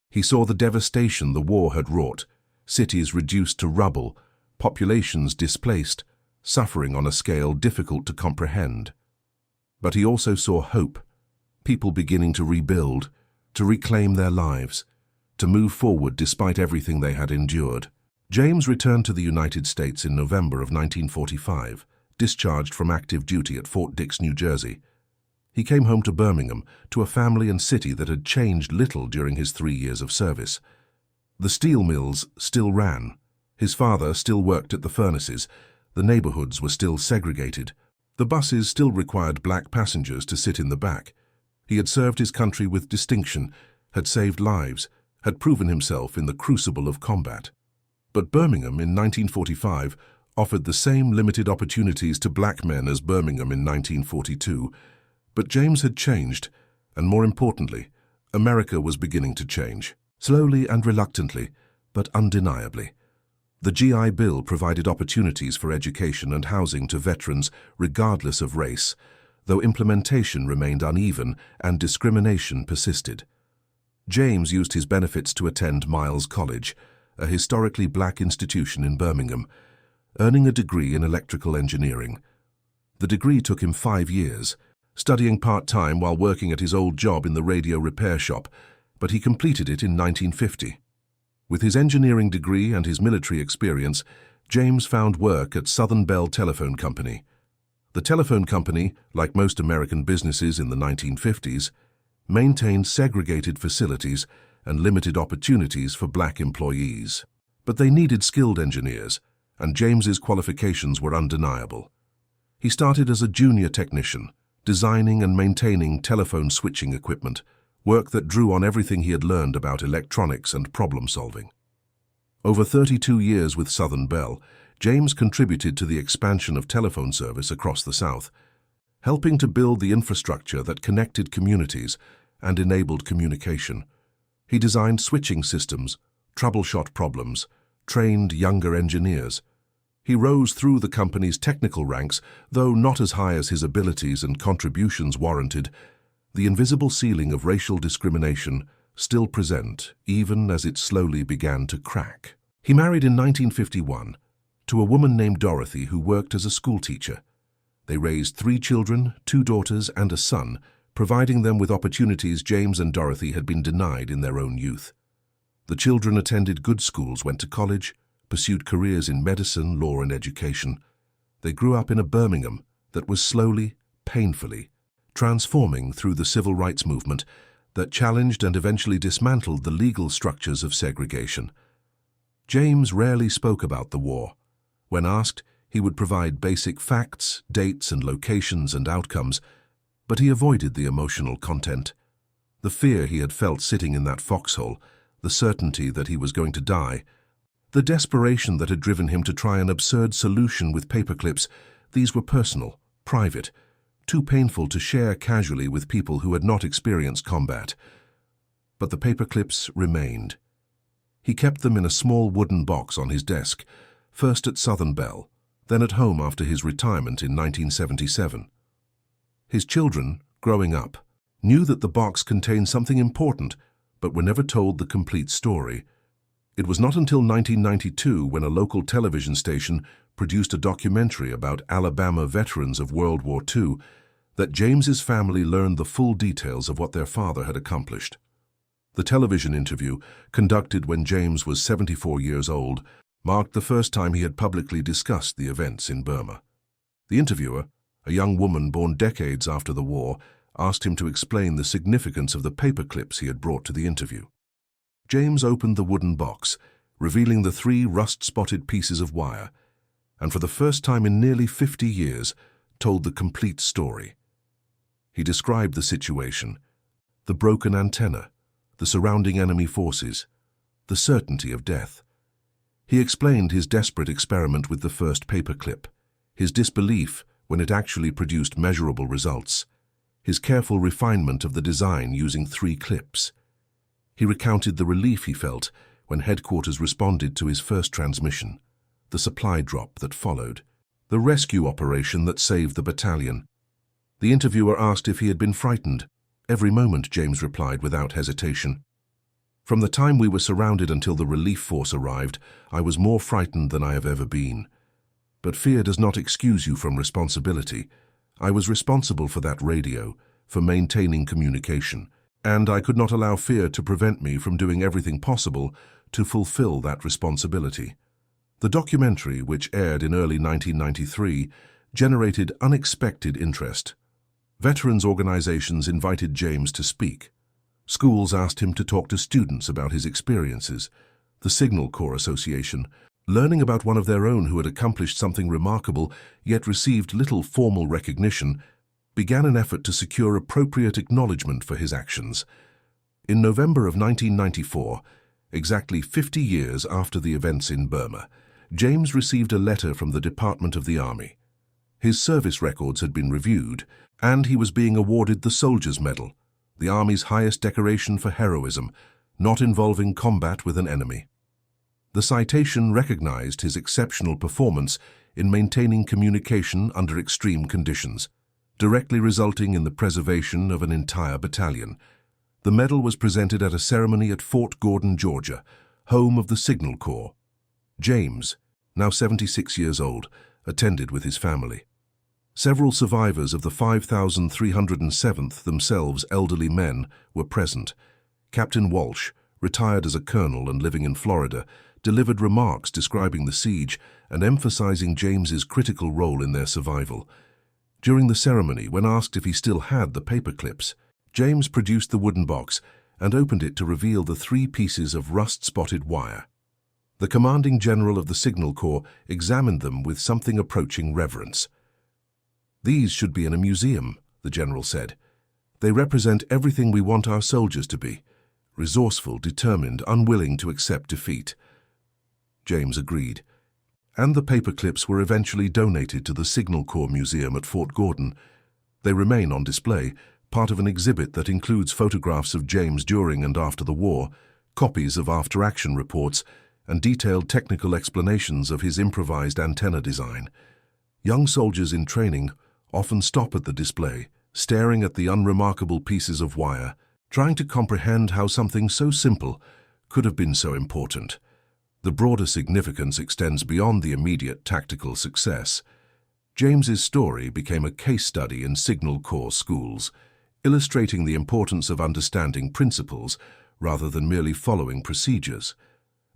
He saw the devastation the war had wrought, cities reduced to rubble, populations displaced, suffering on a scale difficult to comprehend. But he also saw hope, people beginning to rebuild, to reclaim their lives, to move forward despite everything they had endured. James returned to the United States in November of 1945, discharged from active duty at Fort Dix, New Jersey. He came home to Birmingham, to a family and city that had changed little during his 3 years of service. The steel mills still ran. His father still worked at the furnaces. The neighborhoods were still segregated. The buses still required black passengers to sit in the back. He had served his country with distinction, had saved lives, had proven himself in the crucible of combat. But Birmingham in 1945 offered the same limited opportunities to black men as Birmingham in 1942. But James had changed, and more importantly, America was beginning to change. Slowly and reluctantly, but undeniably. The GI Bill provided opportunities for education and housing to veterans regardless of race, though implementation remained uneven and discrimination persisted. James used his benefits to attend Miles College, a historically black institution in Birmingham, earning a degree in electrical engineering. The degree took him 5 years, studying part-time while working at his old job in the radio repair shop, but he completed it in 1950. With his engineering degree and his military experience, James found work at Southern Bell Telephone Company. The telephone company, like most American businesses in the 1950s, maintained segregated facilities and limited opportunities for black employees. But they needed skilled engineers, and James's qualifications were undeniable. He started as a junior technician, designing and maintaining telephone switching equipment, work that drew on everything he had learned about electronics and problem-solving. Over 32 years with Southern Bell, James contributed to the expansion of telephone service across the South, helping to build the infrastructure that connected communities and enabled communication. He designed switching systems, troubleshot problems, trained younger engineers. He rose through the company's technical ranks, though not as high as his abilities and contributions warranted. The invisible ceiling of racial discrimination still present, even as it slowly began to crack. He married in 1951 to a woman named Dorothy who worked as a schoolteacher. They raised 3 children, 2 daughters and a son, providing them with opportunities James and Dorothy had been denied in their own youth. The children attended good schools, went to college, pursued careers in medicine, law and education. They grew up in a Birmingham that was slowly, painfully, transforming through the civil rights movement that challenged and eventually dismantled the legal structures of segregation. James rarely spoke about the war. When asked, he would provide basic facts, dates and locations and outcomes, but he avoided the emotional content. The fear he had felt sitting in that foxhole, the certainty that he was going to die, the desperation that had driven him to try an absurd solution with paperclips, these were personal, private, too painful to share casually with people who had not experienced combat. But the paperclips remained. He kept them in a small wooden box on his desk, first at Southern Bell, then at home after his retirement in 1977. His children, growing up, knew that the box contained something important, but were never told the complete story. It was not until 1992, when a local television station produced a documentary about Alabama veterans of World War II, that James's family learned the full details of what their father had accomplished. The television interview, conducted when James was 74 years old, marked the first time he had publicly discussed the events in Burma. The interviewer, a young woman born decades after the war, asked him to explain the significance of the paperclips he had brought to the interview. James opened the wooden box, revealing the 3 rust-spotted pieces of wire, and for the first time in nearly 50 years, told the complete story. He described the situation, the broken antenna, the surrounding enemy forces, the certainty of death. He explained his desperate experiment with the first paperclip, his disbelief when it actually produced measurable results, his careful refinement of the design using 3 clips. He recounted the relief he felt when headquarters responded to his first transmission, the supply drop that followed, the rescue operation that saved the battalion. The interviewer asked if he had been frightened. Every moment, James replied without hesitation. From the time we were surrounded until the relief force arrived, I was more frightened than I have ever been. But fear does not excuse you from responsibility. I was responsible for that radio, for maintaining communication, and I could not allow fear to prevent me from doing everything possible to fulfill that responsibility. The documentary, which aired in early 1993, generated unexpected interest. Veterans organizations invited James to speak. Schools asked him to talk to students about his experiences. The Signal Corps Association, learning about one of their own who had accomplished something remarkable yet received little formal recognition, began an effort to secure appropriate acknowledgement for his actions. In November of 1994, exactly 50 years after the events in Burma, James received a letter from the Department of the Army. His service records had been reviewed, and he was being awarded the Soldier's Medal, the Army's highest decoration for heroism, not involving combat with an enemy. The citation recognized his exceptional performance in maintaining communication under extreme conditions, directly resulting in the preservation of an entire battalion. The medal was presented at a ceremony at Fort Gordon, Georgia, home of the Signal Corps. James, now 76 years old, attended with his family. Several survivors of the 5,307th, themselves elderly men, were present. Captain Walsh, retired as a colonel and living in Florida, delivered remarks describing the siege and emphasizing James's critical role in their survival. During the ceremony, when asked if he still had the paper clips, James produced the wooden box and opened it to reveal the 3 pieces of rust-spotted wire. The commanding general of the Signal Corps examined them with something approaching reverence. "These should be in a museum," the general said. "They represent everything we want our soldiers to be: resourceful, determined, unwilling to accept defeat." James agreed. And the paper clips were eventually donated to the Signal Corps Museum at Fort Gordon. They remain on display, part of an exhibit that includes photographs of James during and after the war, copies of after-action reports, and detailed technical explanations of his improvised antenna design. Young soldiers in training often stop at the display, staring at the unremarkable pieces of wire, trying to comprehend how something so simple could have been so important. The broader significance extends beyond the immediate tactical success. James's story became a case study in Signal Corps schools, illustrating the importance of understanding principles rather than merely following procedures.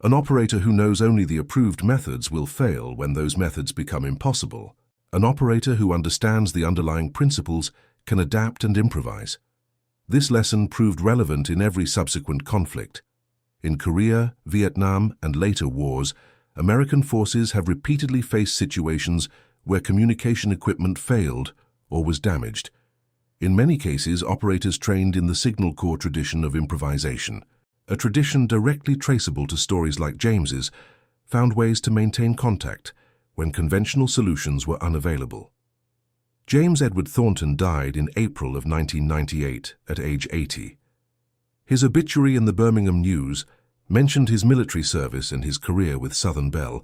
An operator who knows only the approved methods will fail when those methods become impossible. An operator who understands the underlying principles can adapt and improvise. This lesson proved relevant in every subsequent conflict. In Korea, Vietnam, and later wars, American forces have repeatedly faced situations where communication equipment failed or was damaged. In many cases, operators trained in the Signal Corps tradition of improvisation, a tradition directly traceable to stories like James's, found ways to maintain contact when conventional solutions were unavailable. James Edward Thornton died in April of 1998 at age 80. His obituary in the Birmingham News mentioned his military service and his career with Southern Bell,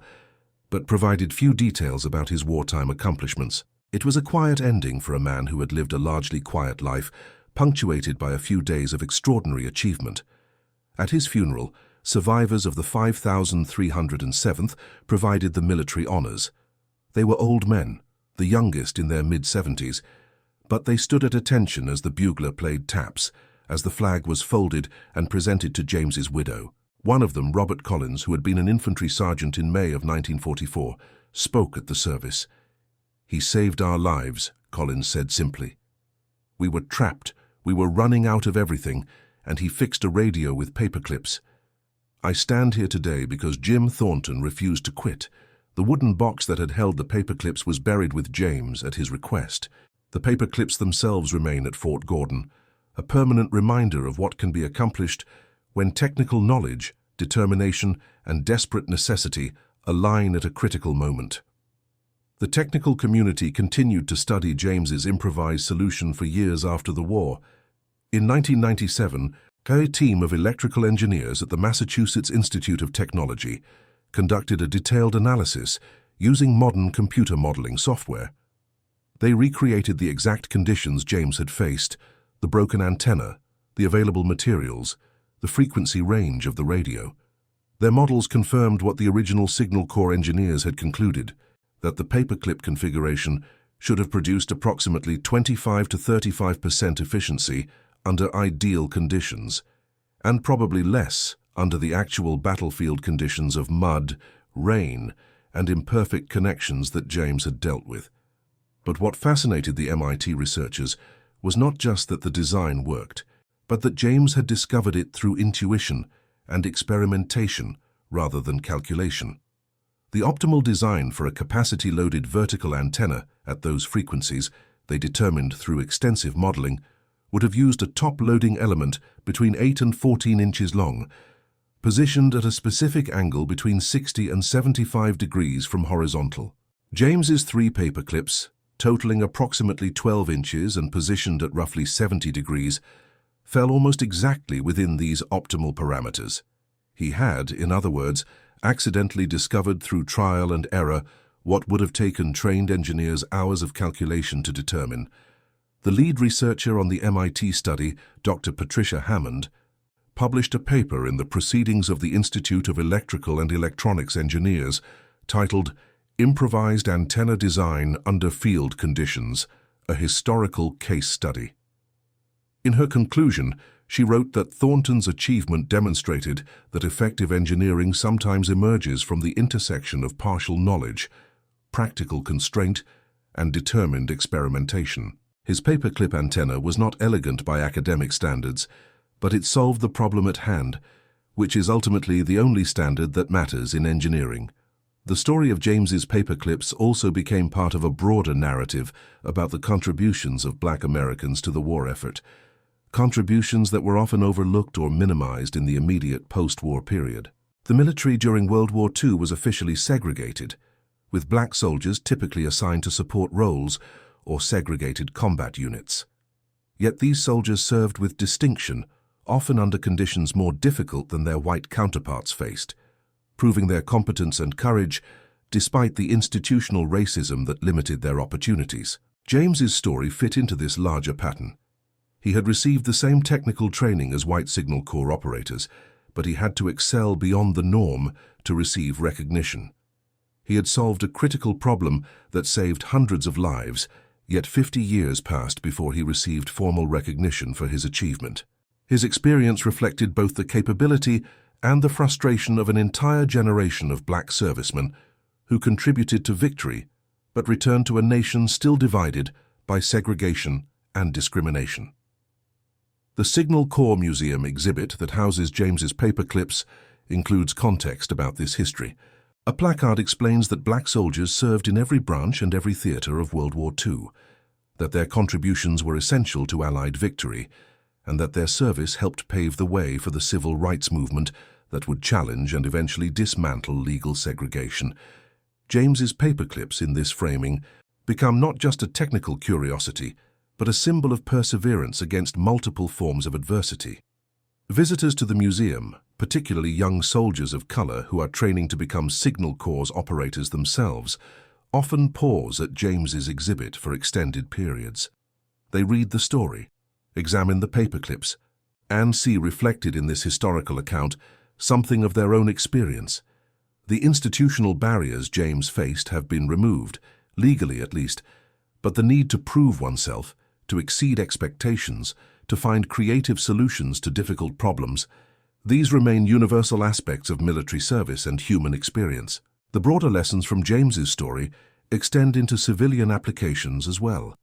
but provided few details about his wartime accomplishments. It was a quiet ending for a man who had lived a largely quiet life, punctuated by a few days of extraordinary achievement. At his funeral, survivors of the 5,307th provided the military honors. They were old men, the youngest in their mid-70s, but they stood at attention as the bugler played taps, as the flag was folded and presented to James's widow. One of them, Robert Collins, who had been an infantry sergeant in May of 1944, spoke at the service. "He saved our lives," Collins said simply. "We were trapped, we were running out of everything, and he fixed a radio with paper clips. I stand here today because Jim Thornton refused to quit. The wooden box that had held the paper clips was buried with James at his request. The paper clips themselves remain at Fort Gordon, a permanent reminder of what can be accomplished when technical knowledge, determination, and desperate necessity align at a critical moment." The technical community continued to study James's improvised solution for years after the war. In 1997, a team of electrical engineers at the Massachusetts Institute of Technology conducted a detailed analysis using modern computer modeling software. They recreated the exact conditions James had faced: the broken antenna, the available materials, the frequency range of the radio. Their models confirmed what the original Signal Corps engineers had concluded, that the paperclip configuration should have produced approximately 25 to 35% efficiency under ideal conditions, and probably less under the actual battlefield conditions of mud, rain, and imperfect connections that James had dealt with. But what fascinated the MIT researchers was not just that the design worked, but that James had discovered it through intuition and experimentation rather than calculation. The optimal design for a capacity-loaded vertical antenna at those frequencies they determined through extensive modeling would have used a top-loading element between 8 and 14 inches long, positioned at a specific angle between 60 and 75 degrees from horizontal. James's 3 paper clips, totaling approximately 12 inches and positioned at roughly 70 degrees, fell almost exactly within these optimal parameters. He had, in other words, accidentally discovered through trial and error what would have taken trained engineers hours of calculation to determine. The lead researcher on the MIT study, Dr. Patricia Hammond, published a paper in the Proceedings of the Institute of Electrical and Electronics Engineers titled Improvised Antenna Design Under Field Conditions, a Historical Case Study. In her conclusion, she wrote that Thornton's achievement demonstrated that effective engineering sometimes emerges from the intersection of partial knowledge, practical constraint, and determined experimentation. His paperclip antenna was not elegant by academic standards, but it solved the problem at hand, which is ultimately the only standard that matters in engineering. The story of James's paperclips also became part of a broader narrative about the contributions of Black Americans to the war effort, contributions that were often overlooked or minimized in the immediate post-war period. The military during World War II was officially segregated, with black soldiers typically assigned to support roles or segregated combat units. Yet these soldiers served with distinction, often under conditions more difficult than their white counterparts faced, proving their competence and courage despite the institutional racism that limited their opportunities. James's story fit into this larger pattern. He had received the same technical training as white Signal Corps operators, but he had to excel beyond the norm to receive recognition. He had solved a critical problem that saved hundreds of lives, yet 50 years passed before he received formal recognition for his achievement. His experience reflected both the capability and the frustration of an entire generation of black servicemen who contributed to victory but returned to a nation still divided by segregation and discrimination. The Signal Corps Museum exhibit that houses James's paperclips includes context about this history. A placard explains that black soldiers served in every branch and every theater of World War II, that their contributions were essential to Allied victory, and that their service helped pave the way for the civil rights movement that would challenge and eventually dismantle legal segregation. James's paperclips in this framing become not just a technical curiosity, but a symbol of perseverance against multiple forms of adversity. Visitors to the museum, particularly young soldiers of color who are training to become Signal Corps operators themselves, often pause at James's exhibit for extended periods. They read the story, examine the paperclips, and see reflected in this historical account something of their own experience. The institutional barriers James faced have been removed, legally at least, but the need to prove oneself, to exceed expectations, to find creative solutions to difficult problems, these remain universal aspects of military service and human experience. The broader lessons from James's story extend into civilian applications as well.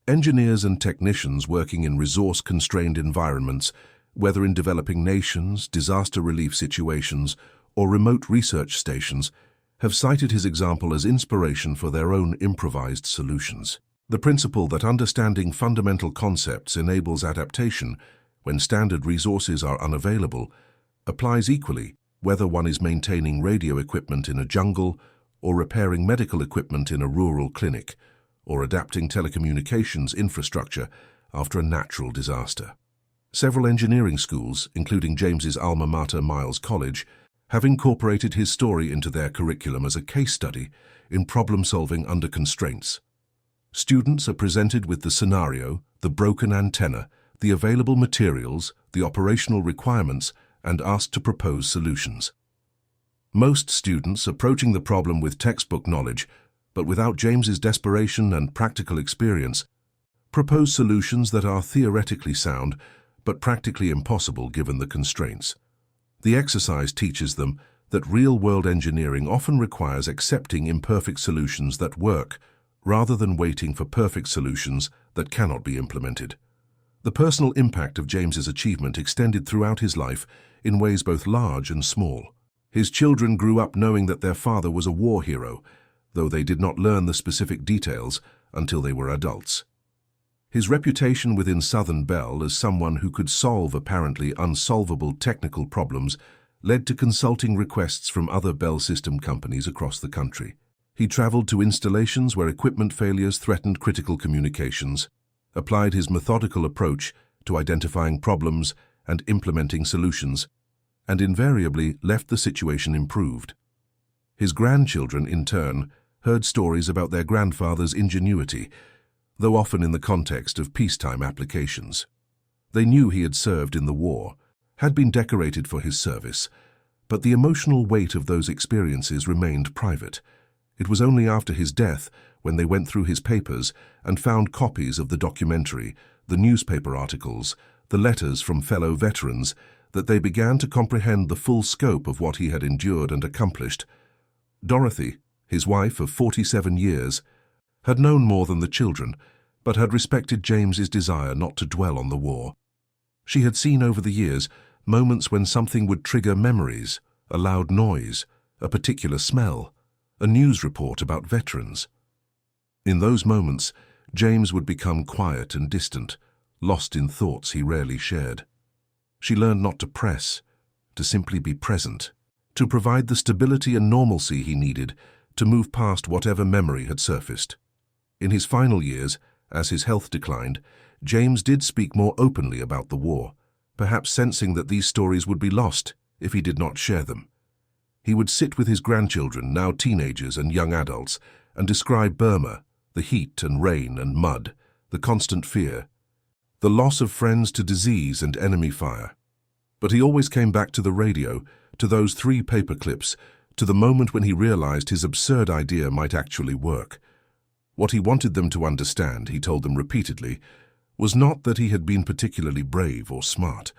Engineers and technicians working in resource-constrained environments, whether in developing nations, disaster relief situations, or remote research stations, have cited his example as inspiration for their own improvised solutions. The principle that understanding fundamental concepts enables adaptation when standard resources are unavailable applies equally whether one is maintaining radio equipment in a jungle or repairing medical equipment in a rural clinic or adapting telecommunications infrastructure after a natural disaster. Several engineering schools, including James's alma mater Miles College, have incorporated his story into their curriculum as a case study in problem-solving under constraints. Students are presented with the scenario, the broken antenna, the available materials, the operational requirements, and asked to propose solutions. Most students approaching the problem with textbook knowledge, but without James's desperation and practical experience, propose solutions that are theoretically sound, but practically impossible given the constraints. The exercise teaches them that real-world engineering often requires accepting imperfect solutions that work, rather than waiting for perfect solutions that cannot be implemented. The personal impact of James's achievement extended throughout his life in ways both large and small. His children grew up knowing that their father was a war hero, though they did not learn the specific details until they were adults. His reputation within Southern Bell as someone who could solve apparently unsolvable technical problems led to consulting requests from other Bell system companies across the country. He traveled to installations where equipment failures threatened critical communications, applied his methodical approach to identifying problems and implementing solutions, and invariably left the situation improved. His grandchildren, in turn, heard stories about their grandfather's ingenuity, though often in the context of peacetime applications. They knew he had served in the war, had been decorated for his service, but the emotional weight of those experiences remained private. It was only after his death, when they went through his papers and found copies of the documentary, the newspaper articles, the letters from fellow veterans, that they began to comprehend the full scope of what he had endured and accomplished. Dorothy, his wife of 47 years, had known more than the children, but had respected James's desire not to dwell on the war. She had seen over the years moments when something would trigger memories, a loud noise, a particular smell, a news report about veterans. In those moments, James would become quiet and distant, lost in thoughts he rarely shared. She learned not to press, to simply be present, to provide the stability and normalcy he needed to move past whatever memory had surfaced. In his final years, as his health declined, James did speak more openly about the war, perhaps sensing that these stories would be lost if he did not share them. He would sit with his grandchildren, now teenagers and young adults, and describe Burma, the heat and rain and mud, the constant fear, the loss of friends to disease and enemy fire. But he always came back to the radio, to those 3 paper clips, to the moment when he realized his absurd idea might actually work. What he wanted them to understand, he told them repeatedly, was not that he had been particularly brave or smart.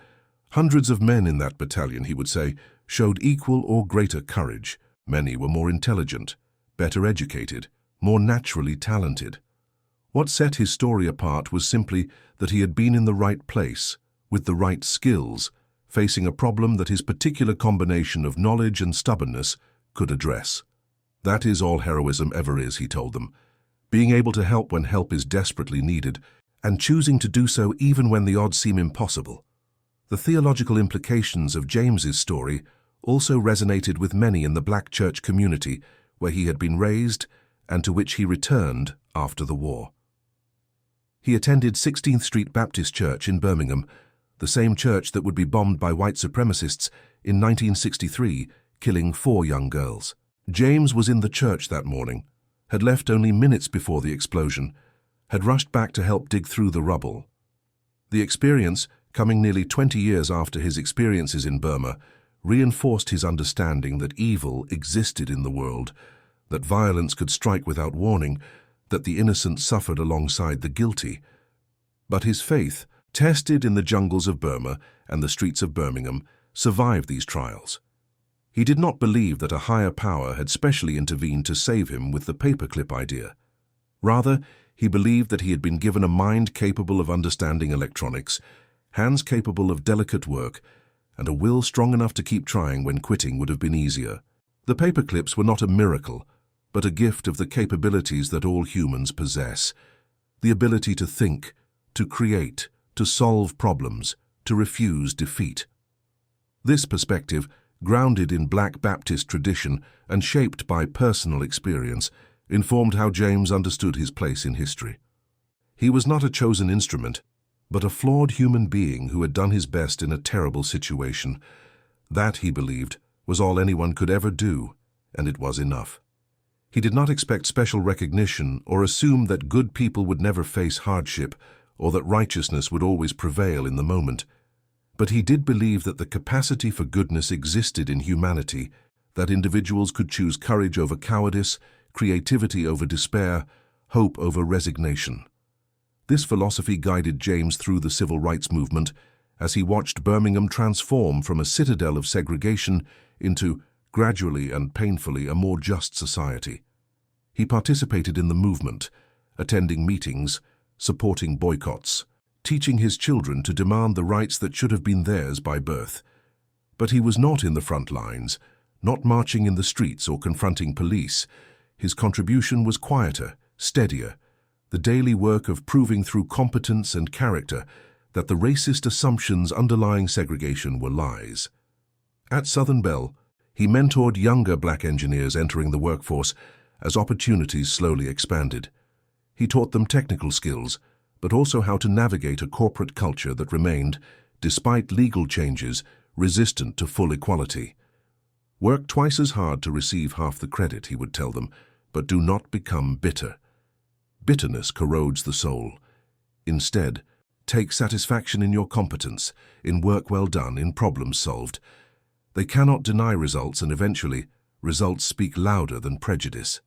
Hundreds of men in that battalion, he would say, showed equal or greater courage. Many were more intelligent, better educated, more naturally talented. What set his story apart was simply that he had been in the right place, with the right skills, facing a problem that his particular combination of knowledge and stubbornness could address. That is all heroism ever is, he told them, being able to help when help is desperately needed, and choosing to do so even when the odds seem impossible. The theological implications of James's story also resonated with many in the black church community where he had been raised and to which he returned after the war. He attended 16th Street Baptist Church in Birmingham, the same church that would be bombed by white supremacists in 1963, killing 4 young girls. James was in the church that morning, had left only minutes before the explosion, had rushed back to help dig through the rubble. The experience, coming nearly 20 years after his experiences in Burma, reinforced his understanding that evil existed in the world, that violence could strike without warning, that the innocent suffered alongside the guilty. But his faith, tested in the jungles of Burma and the streets of Birmingham, survived these trials. He did not believe that a higher power had specially intervened to save him with the paperclip idea. Rather, he believed that he had been given a mind capable of understanding electronics, hands capable of delicate work, and a will strong enough to keep trying when quitting would have been easier. The paperclips were not a miracle, but a gift of the capabilities that all humans possess. The ability to think, to create, to solve problems, to refuse defeat. This perspective, grounded in Black Baptist tradition and shaped by personal experience, informed how James understood his place in history. He was not a chosen instrument, but a flawed human being who had done his best in a terrible situation. That, he believed, was all anyone could ever do, and it was enough. He did not expect special recognition or assume that good people would never face hardship or that righteousness would always prevail in the moment. But he did believe that the capacity for goodness existed in humanity, that individuals could choose courage over cowardice, creativity over despair, hope over resignation. This philosophy guided James through the civil rights movement as he watched Birmingham transform from a citadel of segregation into, gradually and painfully, a more just society. He participated in the movement, attending meetings, supporting boycotts, teaching his children to demand the rights that should have been theirs by birth. But he was not in the front lines, not marching in the streets or confronting police. His contribution was quieter, steadier, the daily work of proving through competence and character that the racist assumptions underlying segregation were lies. At Southern Bell, he mentored younger black engineers entering the workforce as opportunities slowly expanded. He taught them technical skills, but also how to navigate a corporate culture that remained, despite legal changes, resistant to full equality. Work twice as hard to receive half the credit, he would tell them, but do not become bitter. Bitterness corrodes the soul. Instead, take satisfaction in your competence, in work well done, in problems solved. They cannot deny results, and eventually, results speak louder than prejudice.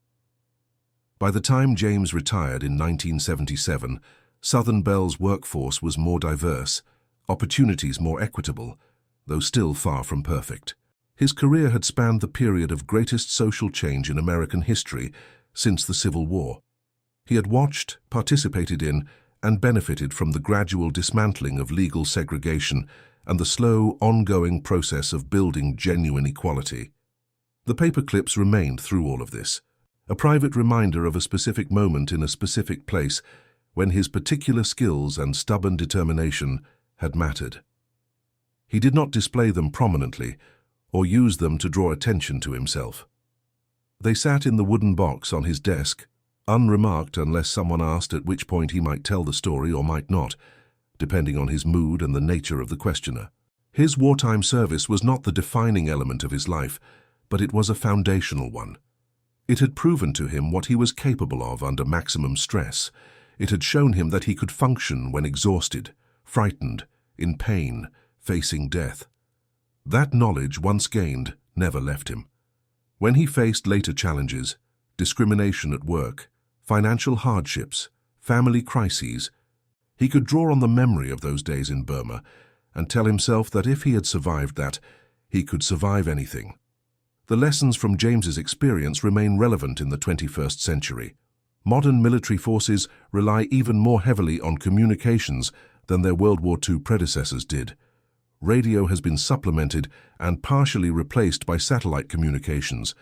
By the time James retired in 1977, Southern Bell's workforce was more diverse, opportunities more equitable, though still far from perfect. His career had spanned the period of greatest social change in American history since the Civil War. He had watched, participated in, and benefited from the gradual dismantling of legal segregation and the slow, ongoing process of building genuine equality. The paperclips remained through all of this, a private reminder of a specific moment in a specific place when his particular skills and stubborn determination had mattered. He did not display them prominently or use them to draw attention to himself. They sat in the wooden box on his desk, unremarked unless someone asked, at which point he might tell the story or might not, depending on his mood and the nature of the questioner. His wartime service was not the defining element of his life, but it was a foundational one. It had proven to him what he was capable of under maximum stress. It had shown him that he could function when exhausted, frightened, in pain, facing death. That knowledge, once gained, never left him. When he faced later challenges, discrimination at work, financial hardships, family crises, he could draw on the memory of those days in Burma and tell himself that if he had survived that, he could survive anything. The lessons from James's experience remain relevant in the 21st century. Modern military forces rely even more heavily on communications than their World War II predecessors did. Radio has been supplemented and partially replaced by satellite communications,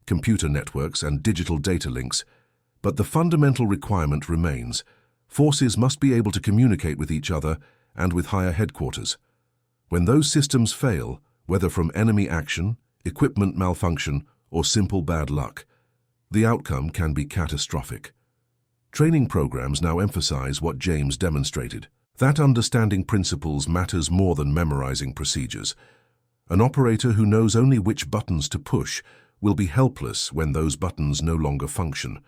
computer networks, and digital data links. But the fundamental requirement remains. Forces must be able to communicate with each other and with higher headquarters. When those systems fail, whether from enemy action, equipment malfunction, or simple bad luck, the outcome can be catastrophic. Training programs now emphasize what James demonstrated, that understanding principles matters more than memorizing procedures. An operator who knows only which buttons to push will be helpless when those buttons no longer function.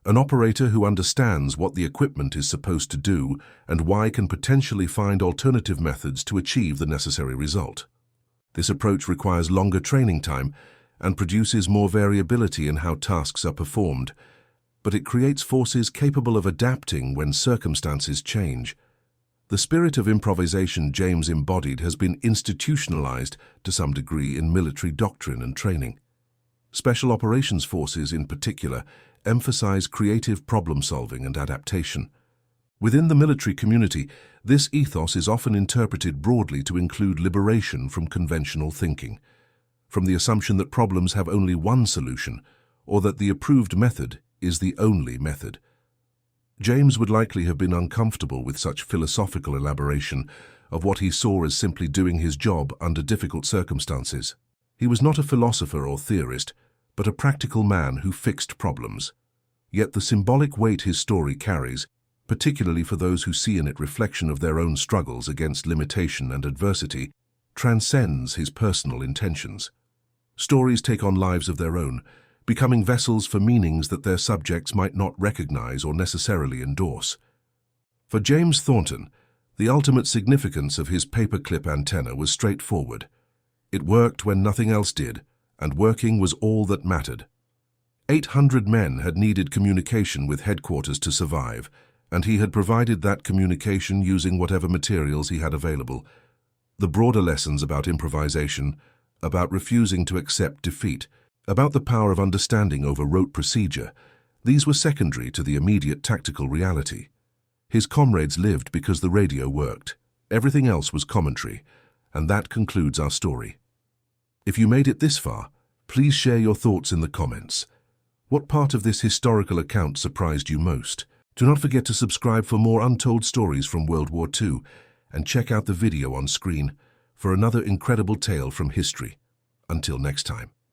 An operator who understands what the equipment is supposed to do and why can potentially find alternative methods to achieve the necessary result. This approach requires longer training time and produces more variability in how tasks are performed, but it creates forces capable of adapting when circumstances change. The spirit of improvisation James embodied has been institutionalized to some degree in military doctrine and training. Special operations forces, in particular, emphasize creative problem-solving and adaptation. Within the military community, this ethos is often interpreted broadly to include liberation from conventional thinking, from the assumption that problems have only one solution, or that the approved method is the only method. James would likely have been uncomfortable with such philosophical elaboration of what he saw as simply doing his job under difficult circumstances. He was not a philosopher or theorist, but a practical man who fixed problems. Yet the symbolic weight his story carries, particularly for those who see in it reflection of their own struggles against limitation and adversity, transcends his personal intentions. Stories take on lives of their own, becoming vessels for meanings that their subjects might not recognize or necessarily endorse. For James Thornton, the ultimate significance of his paperclip antenna was straightforward. It worked when nothing else did, and working was all that mattered. 800 men had needed communication with headquarters to survive, and he had provided that communication using whatever materials he had available. The broader lessons about improvisation, about refusing to accept defeat, about the power of understanding over rote procedure, these were secondary to the immediate tactical reality. His comrades lived because the radio worked. Everything else was commentary, and that concludes our story. If you made it this far, please share your thoughts in the comments. What part of this historical account surprised you most? Do not forget to subscribe for more untold stories from World War II, and check out the video on screen for another incredible tale from history. Until next time.